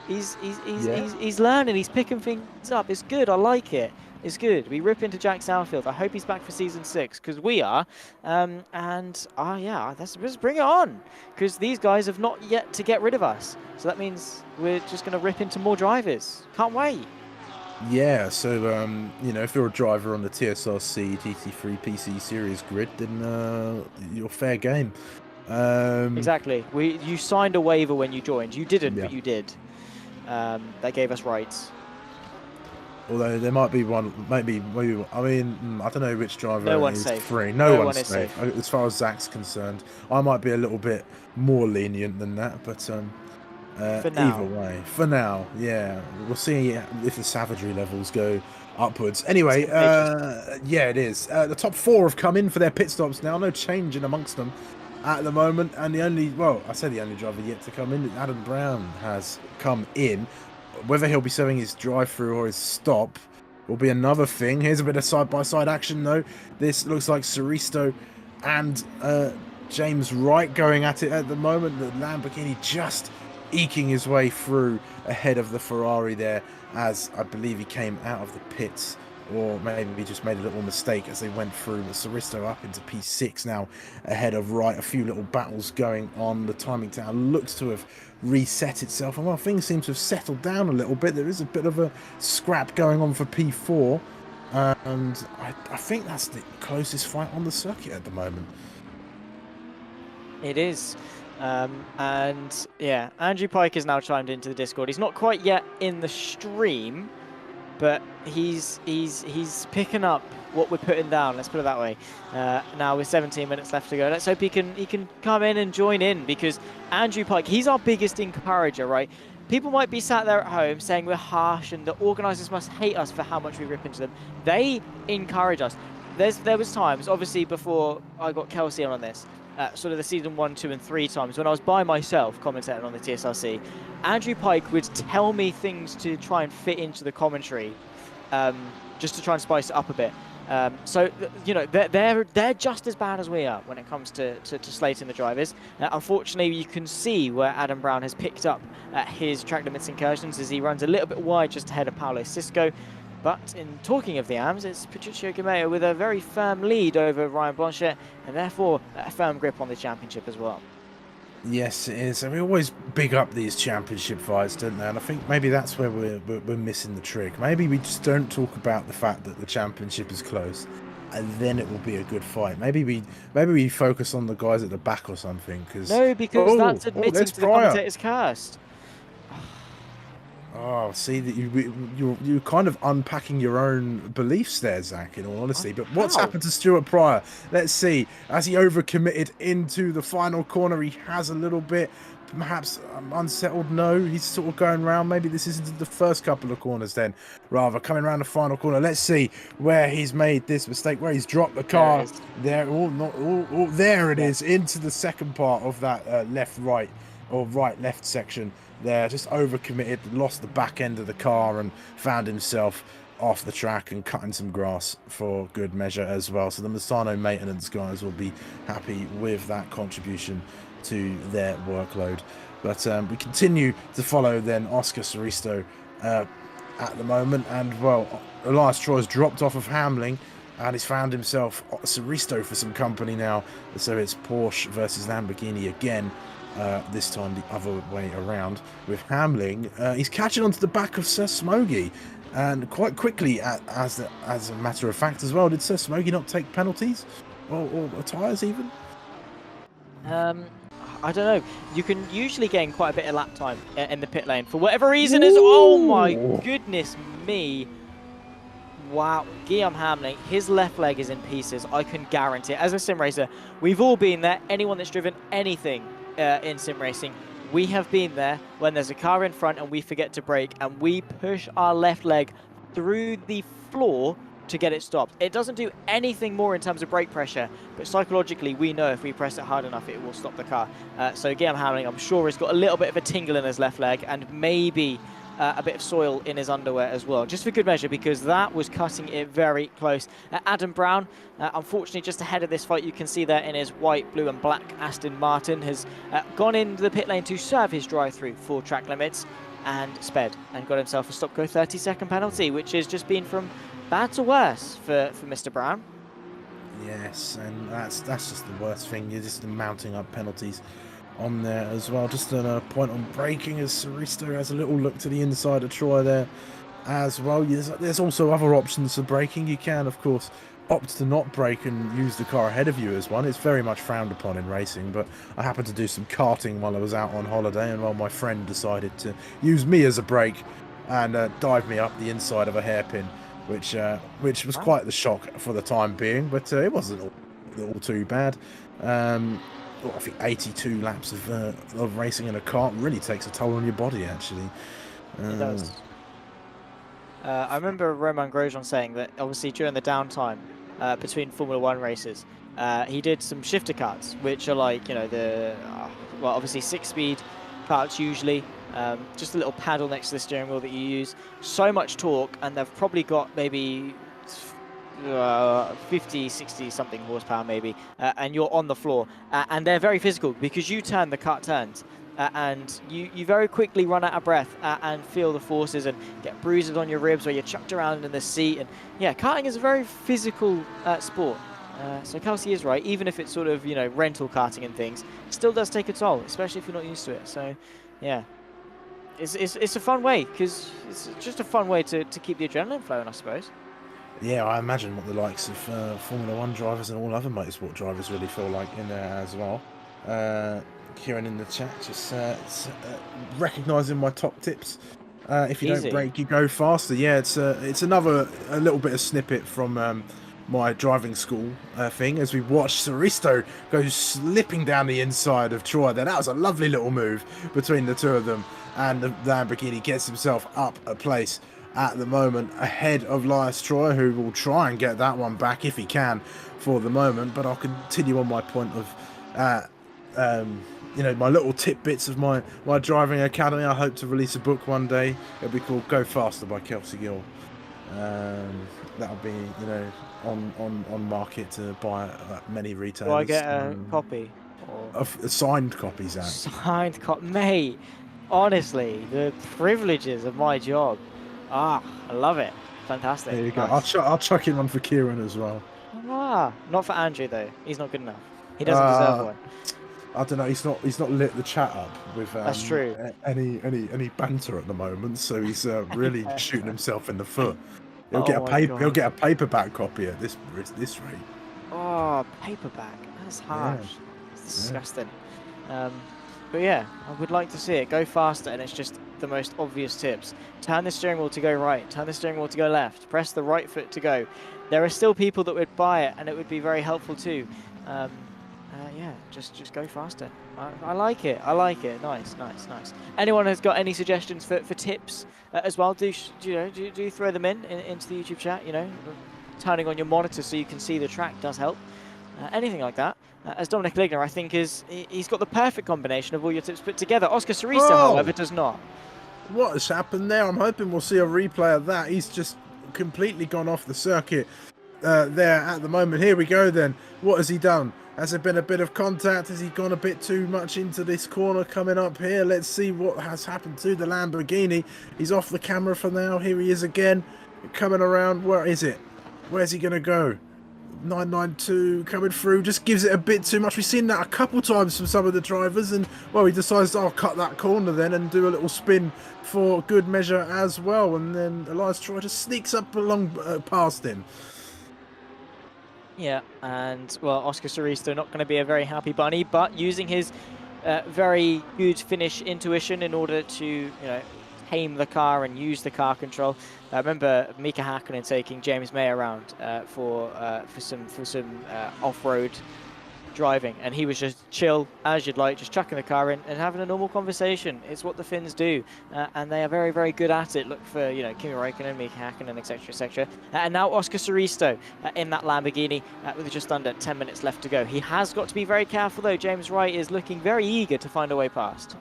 He's learning. He's picking things up. It's good. I like it. It's good. We rip into Jack Southfield. I hope he's back for season 6 because we are. Yeah, let's bring it on, because these guys have not yet to get rid of us. So that means we're just going to rip into more drivers. Can't wait. Yeah, so, you know, if you're a driver on the TSRC GT3 PC Series grid, then you're fair game. Exactly. You signed a waiver when you joined. You didn't, but you did. That gave us rights. Although there might be one, maybe I mean, I don't know which driver no one's is safe. free. No one's safe. As far as Zach's concerned, I might be a little bit more lenient than that, but either way, for now, yeah, we'll see if the savagery levels go upwards. Anyway, yeah, it is. The top 4 have come in for their pit stops now. No change in amongst them at the moment, and the only driver yet to come in, Adam Brown, has come in. Whether he'll be serving his drive-through or his stop will be another thing. Here's a bit of side-by-side action, though. This looks like Suristo and James Wright going at it at the moment. The Lamborghini just eking his way through ahead of the Ferrari there, as I believe he came out of the pits, or maybe he just made a little mistake as they went through. But Suristo up into P6 now ahead of Wright. A few little battles going on. The timing tower looks to have reset itself, and while things seem to have settled down a little bit, there is a bit of a scrap going on for P4, and I think that's the closest fight on the circuit at the moment. It is. And yeah, Andrew Pike has now chimed into the Discord. He's not quite yet in the stream, but he's picking up what we're putting down. Let's put it that way. Now with 17 minutes left to go, let's hope he can come in and join in, because Andrew Pike, he's our biggest encourager, right? People might be sat there at home saying we're harsh and the organisers must hate us for how much we rip into them. They encourage us. there was times, obviously before I got Kelsey on this, sort of the season 1, 2, and 3 times when I was by myself commentating on the TSRC, Andrew Pike would tell me things to try and fit into the commentary, just to try and spice it up a bit. So you know, they're just as bad as we are when it comes to slating the drivers. Unfortunately, you can see where Adam Brown has picked up his track limits incursions as he runs a little bit wide just ahead of Paulo Cisco. But in talking of the AMs, it's Patricio Gimeo with a very firm lead over Ryan Blanchet, and therefore a firm grip on the championship as well. Yes, it is. And we always big up these championship fights, don't they? And I think maybe that's where we're missing the trick. Maybe we just don't talk about the fact that the championship is close, and then it will be a good fight. Maybe we focus on the guys at the back or something. No, because that's admitting to the commentator's curse. Oh, see that you're kind of unpacking your own beliefs there, Zach, in all honesty. But what's happened to Stuart Pryor? Let's see. As he overcommitted into the final corner, he has a little bit, perhaps unsettled. No, he's sort of going around. Maybe this isn't the first couple of corners then. Rather, coming around the final corner. Let's see where he's made this mistake, where he's dropped the car. There it is, into the second part of that left-right or right-left section. There, just overcommitted, lost the back end of the car and found himself off the track and cutting some grass for good measure as well. So the Misano maintenance guys will be happy with that contribution to their workload. But we continue to follow then Oscar Soristo at the moment, and well, Elias Troy's dropped off of Hamling and he's found himself Soristo for some company now. So it's Porsche versus Lamborghini again. This time the other way around with Hamling. He's catching onto the back of Sir Smoggy, and quite quickly, as a matter of fact as well. Did Sir Smoggy not take penalties or tyres even? I don't know. You can usually gain quite a bit of lap time in the pit lane for whatever reason. Oh my goodness me! Wow, Guillaume Hamling, his left leg is in pieces. I can guarantee it. As a sim racer, we've all been there. Anyone that's driven anything in sim racing, we have been there when there's a car in front and we forget to brake and we push our left leg through the floor to get it stopped. It doesn't do anything more in terms of brake pressure, but psychologically we know if we press it hard enough it will stop the car. So Guillaume Hamling, I'm sure, has got a little bit of a tingle in his left leg and maybe a bit of soil in his underwear as well, just for good measure, because that was cutting it very close. Adam Brown, unfortunately just ahead of this fight, you can see there in his white, blue and black Aston Martin, has gone into the pit lane to serve his drive-through for track limits and sped and got himself a stop-go 30-second penalty, which has just been from bad to worse for Mr. Brown. Yes, and that's just the worst thing. You're just mounting up penalties on there as well. Just a point on braking as Soristo has a little look to the inside of Troy there as well. There's also other options for braking. You can, of course, opt to not brake and use the car ahead of you as one. It's very much frowned upon in racing, but I happened to do some karting while I was out on holiday, and while my friend decided to use me as a brake and dive me up the inside of a hairpin, which was quite the shock for the time being, but it wasn't all too bad. I think 82 laps of racing in a kart really takes a toll on your body, actually. It does. I remember Romain Grosjean saying that obviously during the downtime between Formula 1 races, he did some shifter karts, which are like, you know, well, obviously 6-speed karts usually, just a little paddle next to the steering wheel that you use. So much torque, and they've probably got maybe 50, 60 something horsepower maybe, and you're on the floor, and they're very physical because you turn, the kart turns, and you very quickly run out of breath and feel the forces and get bruises on your ribs or you're chucked around in the seat. And yeah, karting is a very physical sport. So Kelsey is right, even if it's sort of, you know, rental karting and things, it still does take a toll, especially if you're not used to it. So yeah, it's a fun way, because it's just a fun way to keep the adrenaline flowing, I suppose. Yeah, I imagine what the likes of Formula 1 drivers and all other motorsport drivers really feel like in there as well. Kieran in the chat just recognising my top tips. If you don't brake, you go faster. Yeah, it's another little bit of snippet from my driving school thing, as we watched Soristo go slipping down the inside of Troy there. That was a lovely little move between the two of them, and the Lamborghini gets himself up a place at the moment, ahead of Elias Troy, who will try and get that one back if he can for the moment. But I'll continue on my point of, you know, my little tidbits of my driving academy. I hope to release a book one day. It'll be called Go Faster by Kelsey Gill. That'll be, you know, on market to buy at many retailers. Do I get a copy? Or... A signed copy, Zach. Signed copy, mate. Honestly, the privileges of my job. Ah, I love it. Fantastic. There you go. Nice. I'll chuck in one for Kieran as well. Ah, not for Andrew though. He's not good enough. He doesn't deserve one. I don't know. He's not lit the chat up with That's true. Any banter at the moment. So he's really shooting himself in the foot. He'll God. get a paperback copy at this rate. Oh, paperback. That's harsh. Yeah. It's disgusting. But yeah, I would like to see it. Go faster, and it's just the most obvious tips. Turn the steering wheel to go right. Turn the steering wheel to go left. Press the right foot to go. There are still people that would buy it, and it would be very helpful too. Yeah, just go faster. I like it. I like it. Nice. Anyone has got any suggestions for tips as well? Do throw them into the YouTube chat. You know, turning on your monitor so you can see the track does help. Anything like that. As Dominic Ligner, I think he's got the perfect combination of all your tips put together. Oscar Soristo, however, does not. What has happened there? I'm hoping we'll see a replay of that. He's just completely gone off the circuit there at the moment. Here we go then. What has he done? Has there been a bit of contact? Has he gone a bit too much into this corner coming up here? Let's see what has happened to the Lamborghini. He's off the camera for now. Here he is again, coming around. Where is it? Where's he going to go? 992 coming through, just gives it a bit too much. We've seen that a couple times from some of the drivers, and well, he decides, I'll cut that corner then and do a little spin for good measure as well. And then Elias Troy just sneaks up along past him. Yeah, and well, Oscar Soristo not going to be a very happy bunny, but using his very good finish intuition in order to, you know, tame the car and use the car control. I remember Mika Hakkinen taking James May around for some off-road driving, and he was just chill as you'd like, just chucking the car in and having a normal conversation. It's what the Finns do, and they are very, very good at it. Look for, you know, Kimi Räikkönen, Mika Hakkinen, etc., etc. And now Oscar Soristo in that Lamborghini with just under 10 minutes left to go. He has got to be very careful though. James Wright is looking very eager to find a way past.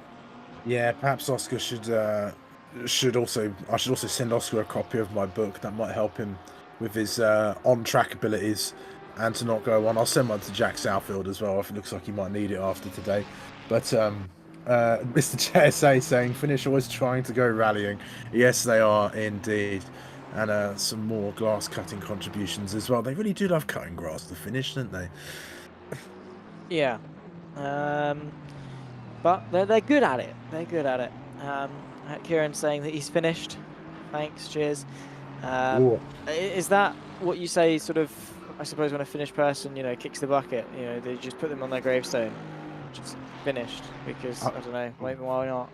Yeah, perhaps Oscar should also send Oscar a copy of my book. That might help him with his on-track abilities and to not go on. I'll send one to Jack Southfield as well if it looks like he might need it after today. But Mr. JSA saying, finish always trying to go rallying. Yes, they are indeed. And some more glass cutting contributions as well. They really do love cutting grass to finish, don't they? Yeah. But they're good at it. They're good at it. Kieran saying that he's finished. Thanks, cheers. Is that what you say, sort of, I suppose, when a finished person, you know, kicks the bucket, you know, they just put them on their gravestone, just finished, because, I don't know, why not?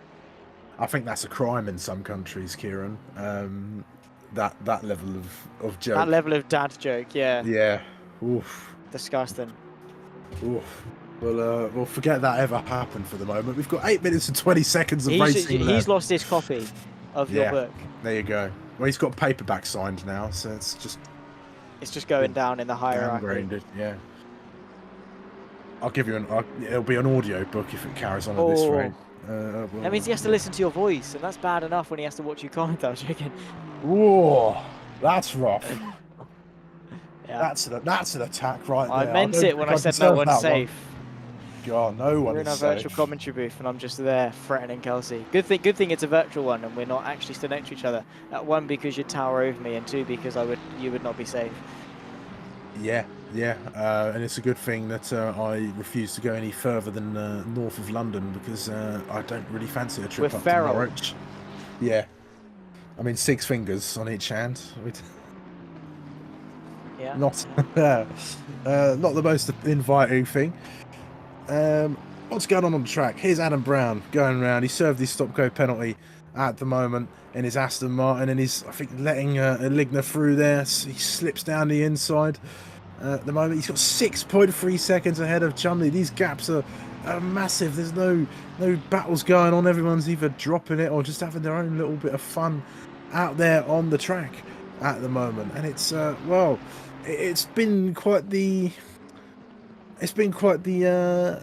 I think that's a crime in some countries, Kieran. That level of joke. That level of dad joke, yeah. Yeah. Oof. Disgusting. Oof. Well, we'll forget that ever happened for the moment. We've got 8 minutes and 20 seconds of racing left. He's lost his copy of your book. There you go. Well, he's got paperback signed now, so it's just going down in the hierarchy. Downgraded, yeah. I'll give you it'll be an audio book if it carries on at this rate. Well, that means he has to listen to your voice, and that's bad enough when he has to watch you comment. I was joking. Whoa, that's rough. Yeah. That's an attack right there. I meant it when I said no one's safe. God, no one We're in our virtual commentary booth, and I'm just there threatening Kelsey. Good thing it's a virtual one, and we're not actually stood next to each other. One, because you'd tower over me, and two, because you would not be safe. Yeah, and it's a good thing that I refuse to go any further than north of London, because I don't really fancy a trip up to Norwich. Yeah, I mean 6 fingers on each hand. Yeah. Not the most inviting thing. What's going on the track? Here's Adam Brown going around. He served his stop-go penalty at the moment in his Aston Martin, and he's, I think, letting Ligner through there. So he slips down the inside. At the moment, he's got 6.3 seconds ahead of Chumley. These gaps are massive. There's no battles going on. Everyone's either dropping it or just having their own little bit of fun out there on the track at the moment, and it's well, it's been quite the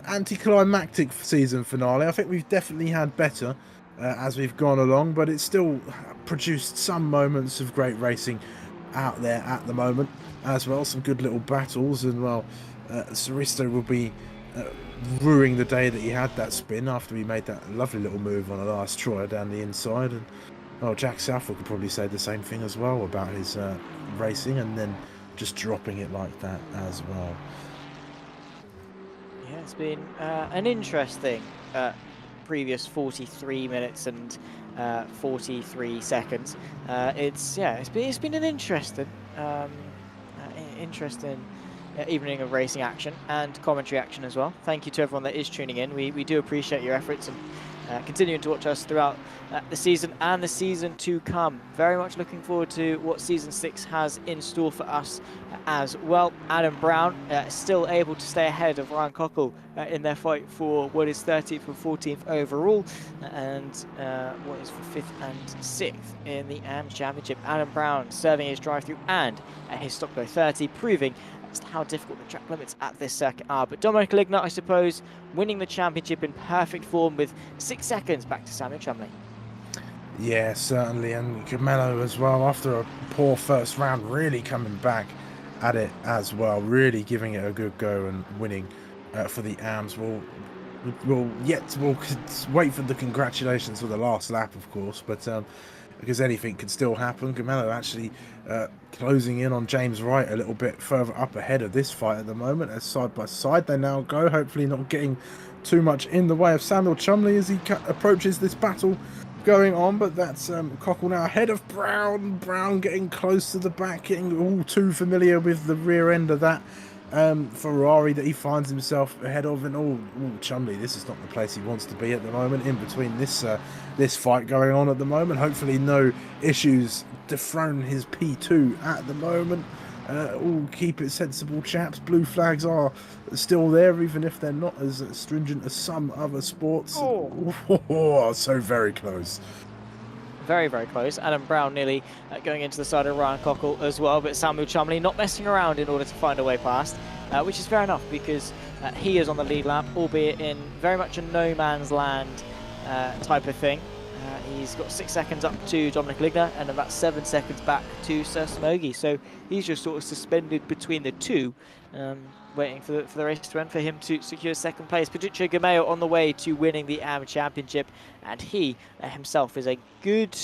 anticlimactic season finale. I think we've definitely had better as we've gone along, but it's still produced some moments of great racing out there at the moment as well. Some good little battles, and well, Saristo will be ruining the day that he had that spin after he made that lovely little move on the last try down the inside. And well, Jack Southall could probably say the same thing as well about his racing, and then just dropping it like that as well. Yeah, it's been an interesting previous 43 minutes and 43 seconds. It's been an interesting evening of racing action and commentary action as well. Thank you to everyone that is tuning in. We do appreciate your efforts and continuing to watch us throughout the season and the season to come. Very much looking forward to what season 6 has in store for us as well. Adam Brown still able to stay ahead of Ryan Cockle in their fight for what is 13th and 14th overall, and what is for 5th and 6th in the AMS Championship. Adam Brown serving his drive-through and his stop go 30, proving just how difficult the track limits at this circuit are. But Dominic Ligner, I suppose, winning the championship in perfect form with 6 seconds back to Samuel Chumley. Yeah, certainly, and Camelo as well, after a poor first round, really coming back at it as well, really giving it a good go and winning for the AMS. We'll wait for the congratulations for the last lap, of course, but because anything could still happen. Camelo actually closing in on James Wright a little bit further up ahead of this fight at the moment, as side by side they now go, hopefully not getting too much in the way of Samuel Chumley as he approaches this battle going on. But that's Cockle now ahead of Brown. Brown getting close to the back, getting all too familiar with the rear end of that Ferrari that he finds himself ahead of. And Chumley, this is not the place he wants to be at the moment, in between this fight going on at the moment. Hopefully no issues dethrone his P2 at the moment. All keep it sensible, chaps. Blue flags are still there, even if they're not as stringent as some other sports. So very close. Very, very close. Adam Brown nearly going into the side of Ryan Cockle as well, but Samuel Chumley not messing around in order to find a way past, which is fair enough, because he is on the lead lap, albeit in very much a no man's land type of thing. He's got 6 seconds up to Dominic Ligner and about 7 seconds back to Sir Smogy. So he's just sort of suspended between the two, waiting for the race to end for him to secure second place. Patricio Gameo on the way to winning the AM Championship, and he himself is a good...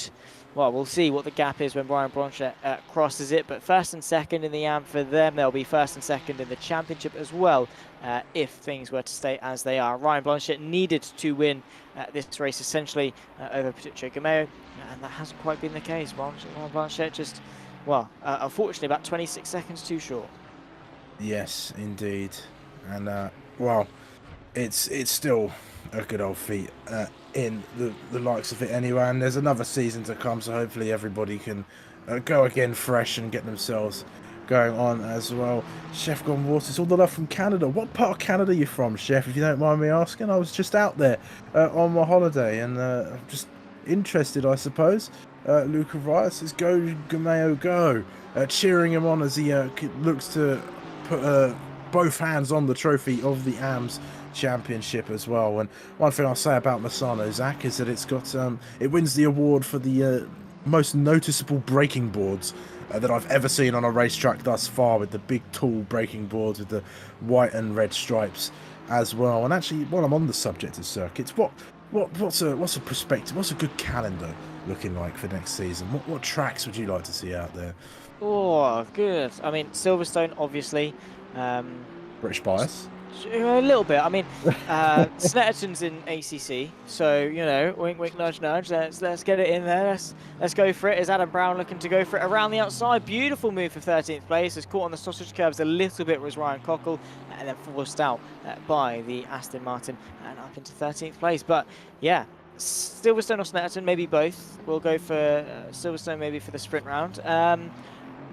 Well, we'll see what the gap is when Brian Blanchet crosses it, but first and second in the AM for them. They'll be first and second in the championship as well, if things were to stay as they are. Ryan Blanchet needed to win this race essentially over Patricio Gameo, and that hasn't quite been the case. Ryan Blanchet just, well, unfortunately about 26 seconds too short. Yes, indeed. And, well, it's still a good old feat in the likes of it anyway, and there's another season to come, so hopefully everybody can go again fresh and get themselves going on as well. Chef Gone Waters, all the love from Canada. What part of Canada are you from, Chef, if you don't mind me asking? I was just out there on my holiday, and I'm just interested, I suppose. Luca Riot says, go Gameo, go, cheering him on as he looks to put both hands on the trophy of the AMS Championship as well. And one thing I'll say about Misano, Zach, is that it's got it wins the award for the most noticeable braking boards that I've ever seen on a racetrack thus far, with the big tall braking boards with the white and red stripes as well. And actually, while I'm on the subject of circuits, what's a perspective, what's a good calendar looking like for next season? What tracks would you like to see out there? Oh, good. I mean, Silverstone, obviously. British bias? A little bit. I mean, Snetterton's in ACC, so, you know, wink, wink, nudge, nudge. Let's get it in there. Let's go for it. Is Adam Brown looking to go for it around the outside? Beautiful move for 13th place. Has caught on the sausage curves a little bit was Ryan Cockle, and then forced out by the Aston Martin and up into 13th place. But yeah, Silverstone or Snetterton, maybe both. We'll go for Silverstone maybe for the sprint round.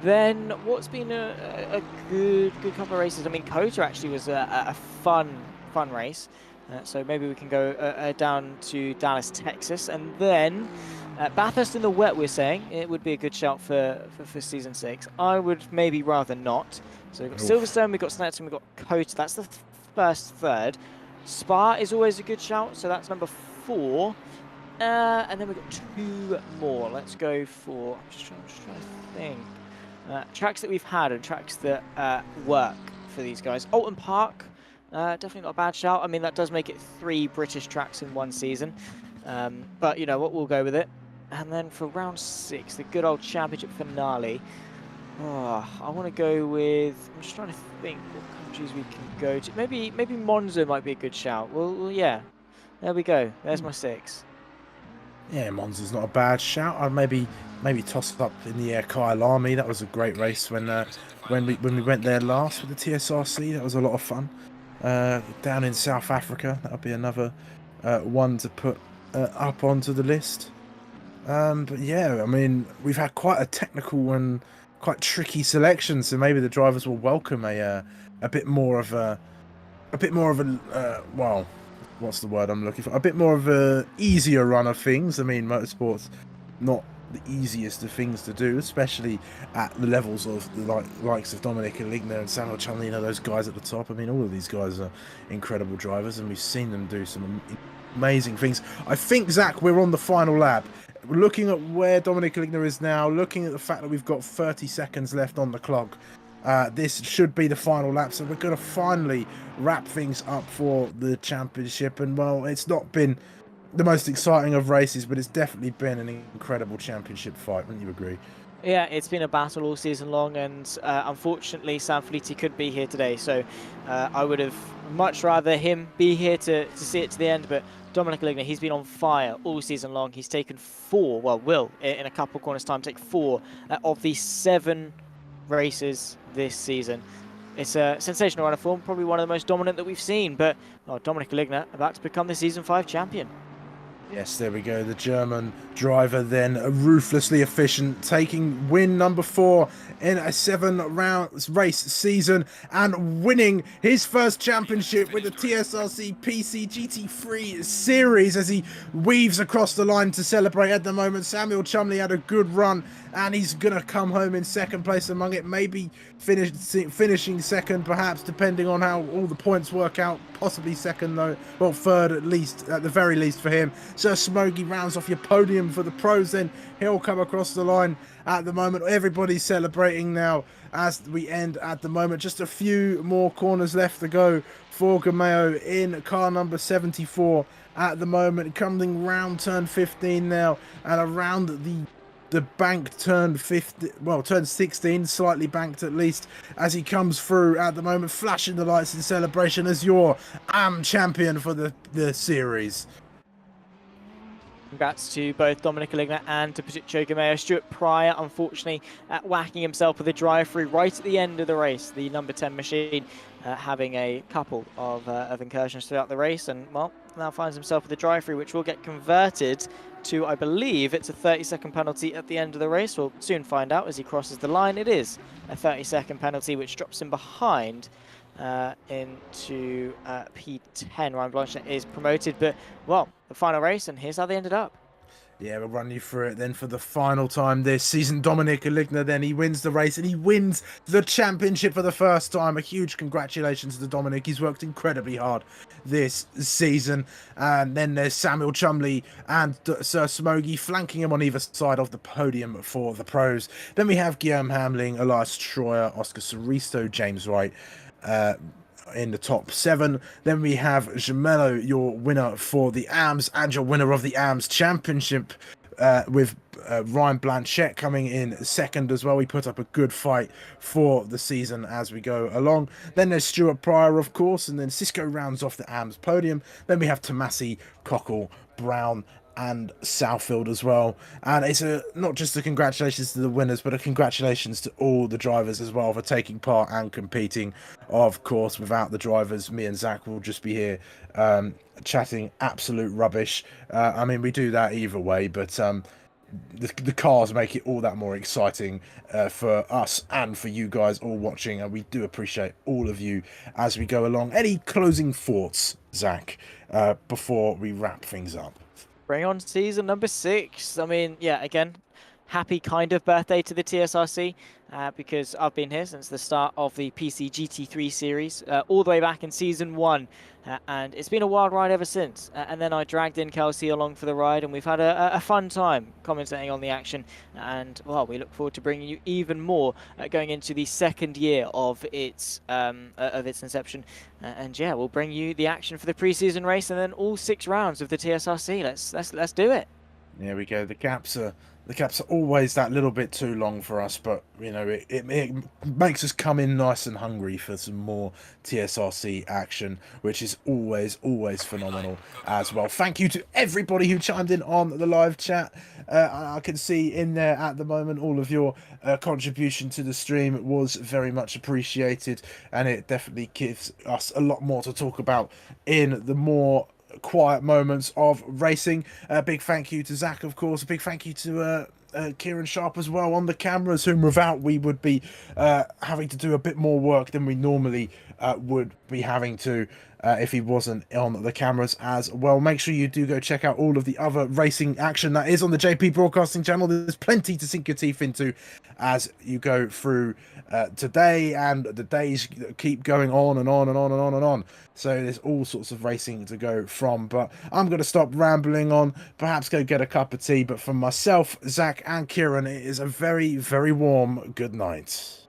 Then what's been a good couple of races? I mean, Cota actually was a fun race, so maybe we can go down to Dallas, Texas, and then Bathurst in the wet, we're saying it would be a good shout for season 6. I would maybe rather not. So we've got Silverstone, we've got Snetterton, we've got Cota. That's the first third. Spa is always a good shout, so that's number 4. And then we've got 2 more. Let's go for. I'm just trying to think. Tracks that we've had and tracks that work for these guys. Alton Park, definitely not a bad shout. I mean, that does make it 3 British tracks in one season. But you know what, we'll go with it. And then for round 6, the good old championship finale. Oh, I want to go with. I'm just trying to think what countries we can go to. Maybe Monza might be a good shout. Well, yeah. There we go. There's my 6. Yeah, Monza's not a bad shout. I'd maybe toss it up in the air Kyle Army. That was a great race when we went there last with the TSRC. That was a lot of fun. Down in South Africa, that'll be another one to put up onto the list. But yeah, I mean, we've had quite a technical and quite tricky selection, so maybe the drivers will welcome a bit more of a well, what's the word I'm looking for? A bit more of a easier run of things. I mean, motorsport's not the easiest of things to do, especially at the levels of the likes of Dominic Aligna and Samuel Chumley, you know, those guys at the top. I mean, all of these guys are incredible drivers, and we've seen them do some amazing things. I think, Zach, we're on the final lap. Looking at where Dominic Aligna is now, looking at the fact that we've got 30 seconds left on the clock, this should be the final lap, so we're going to finally wrap things up for the championship. And well, it's not been the most exciting of races, but it's definitely been an incredible championship fight. Wouldn't you agree? Yeah, it's been a battle all season long, and unfortunately Sam Felitti couldn't be here today, so I would have much rather him be here to see it to the end. But Dominic Aligna, he's been on fire all season long. He's taken 4, well, will in a couple of corners time take 4 of the 7 races this season. It's a sensational run of form, probably one of the most dominant that we've seen. But Dominic Aligna about to become the season 5 champion. Yes, there we go. The German driver then ruthlessly efficient, taking win number 4 in a 7-round race season and winning his first championship with the TSRC PC GT3 Series as he weaves across the line to celebrate at the moment. Samuel Chumley had a good run and he's going to come home in second place among it, maybe finishing second perhaps, depending on how all the points work out, possibly second though, well, third at least, at the very least for him. Sir Smokey rounds off your podium for the pros, then he'll come across the line at the moment. Everybody's celebrating now as we end at the moment. Just a few more corners left to go for Gameo in car number 74 at the moment, coming round turn 15 now, and around the bank turn 15, well, turn 16, slightly banked at least, as he comes through at the moment, flashing the lights in celebration as your champion for the series. Congrats to both Dominic Aligna and to Patricio Gameo. Stuart Pryor, unfortunately, whacking himself with a drive-through right at the end of the race. The number 10 machine having a couple of incursions throughout the race, and, well, now finds himself with a drive-through, which will get converted to, I believe, it's a 30-second penalty at the end of the race. We'll soon find out as he crosses the line. It is a 30-second penalty, which drops him behind into P10. Ryan Blanchett is promoted, but, well, the final race, and here's how they ended up. Yeah, we'll run you through it then for the final time this season. Dominic Aligna, then he wins the race and he wins the championship for the first time. A huge congratulations to Dominic. He's worked incredibly hard this season. And then there's Samuel Chumley and Sir Smokey flanking him on either side of the podium for the pros. Then we have Guillaume Hamling, Elias Troyer, Oscar Soristo, James Wright, in the top 7. Then we have Gemello, your winner for the AMS, and your winner of the AMS Championship, with Ryan Blanchett coming in second as well. We put up a good fight for the season as we go along. Then there's Stuart Pryor, of course, and then Cisco rounds off the AMS podium. Then we have Tomasi, Cockle, Brown, and Southfield as well. And it's not just a congratulations to the winners, but a congratulations to all the drivers as well for taking part and competing. Of course, without the drivers, me and Zach will just be here chatting absolute rubbish. I mean, we do that either way, but the cars make it all that more exciting for us and for you guys all watching, and we do appreciate all of you as we go along. Any closing thoughts, Zach, before we wrap things up? Bring on season number 6. I mean, yeah, again, happy kind of birthday to the TSRC because I've been here since the start of the PC GT3 series, all the way back in season 1. And it's been a wild ride ever since. And then I dragged in Kelsey along for the ride, and we've had a fun time commentating on the action. And, well, we look forward to bringing you even more going into the second year of its inception. And yeah, we'll bring you the action for the pre-season race and then all 6 rounds of the TSRC. Let's do it. There we go. The gaps are always that little bit too long for us, but you know it makes us come in nice and hungry for some more TSRC action, which is always phenomenal as well. Thank you to everybody who chimed in on the live chat. I can see in there at the moment all of your contribution to the stream was very much appreciated, and it definitely gives us a lot more to talk about in the more quiet moments of racing. A big thank you to Zach, of course. A big thank you to Kieran Sharp as well on the cameras, whom without we would be having to do a bit more work than we normally would be having to if he wasn't on the cameras as well. Make sure you do go check out all of the other racing action that is on the JP Broadcasting channel. There's plenty to sink your teeth into as you go through today, and the days keep going on and on and on and on and on. So there's all sorts of racing to go from, but I'm going to stop rambling on, perhaps go get a cup of tea. But for myself, Zach and Kieran, it is a very, very warm good night.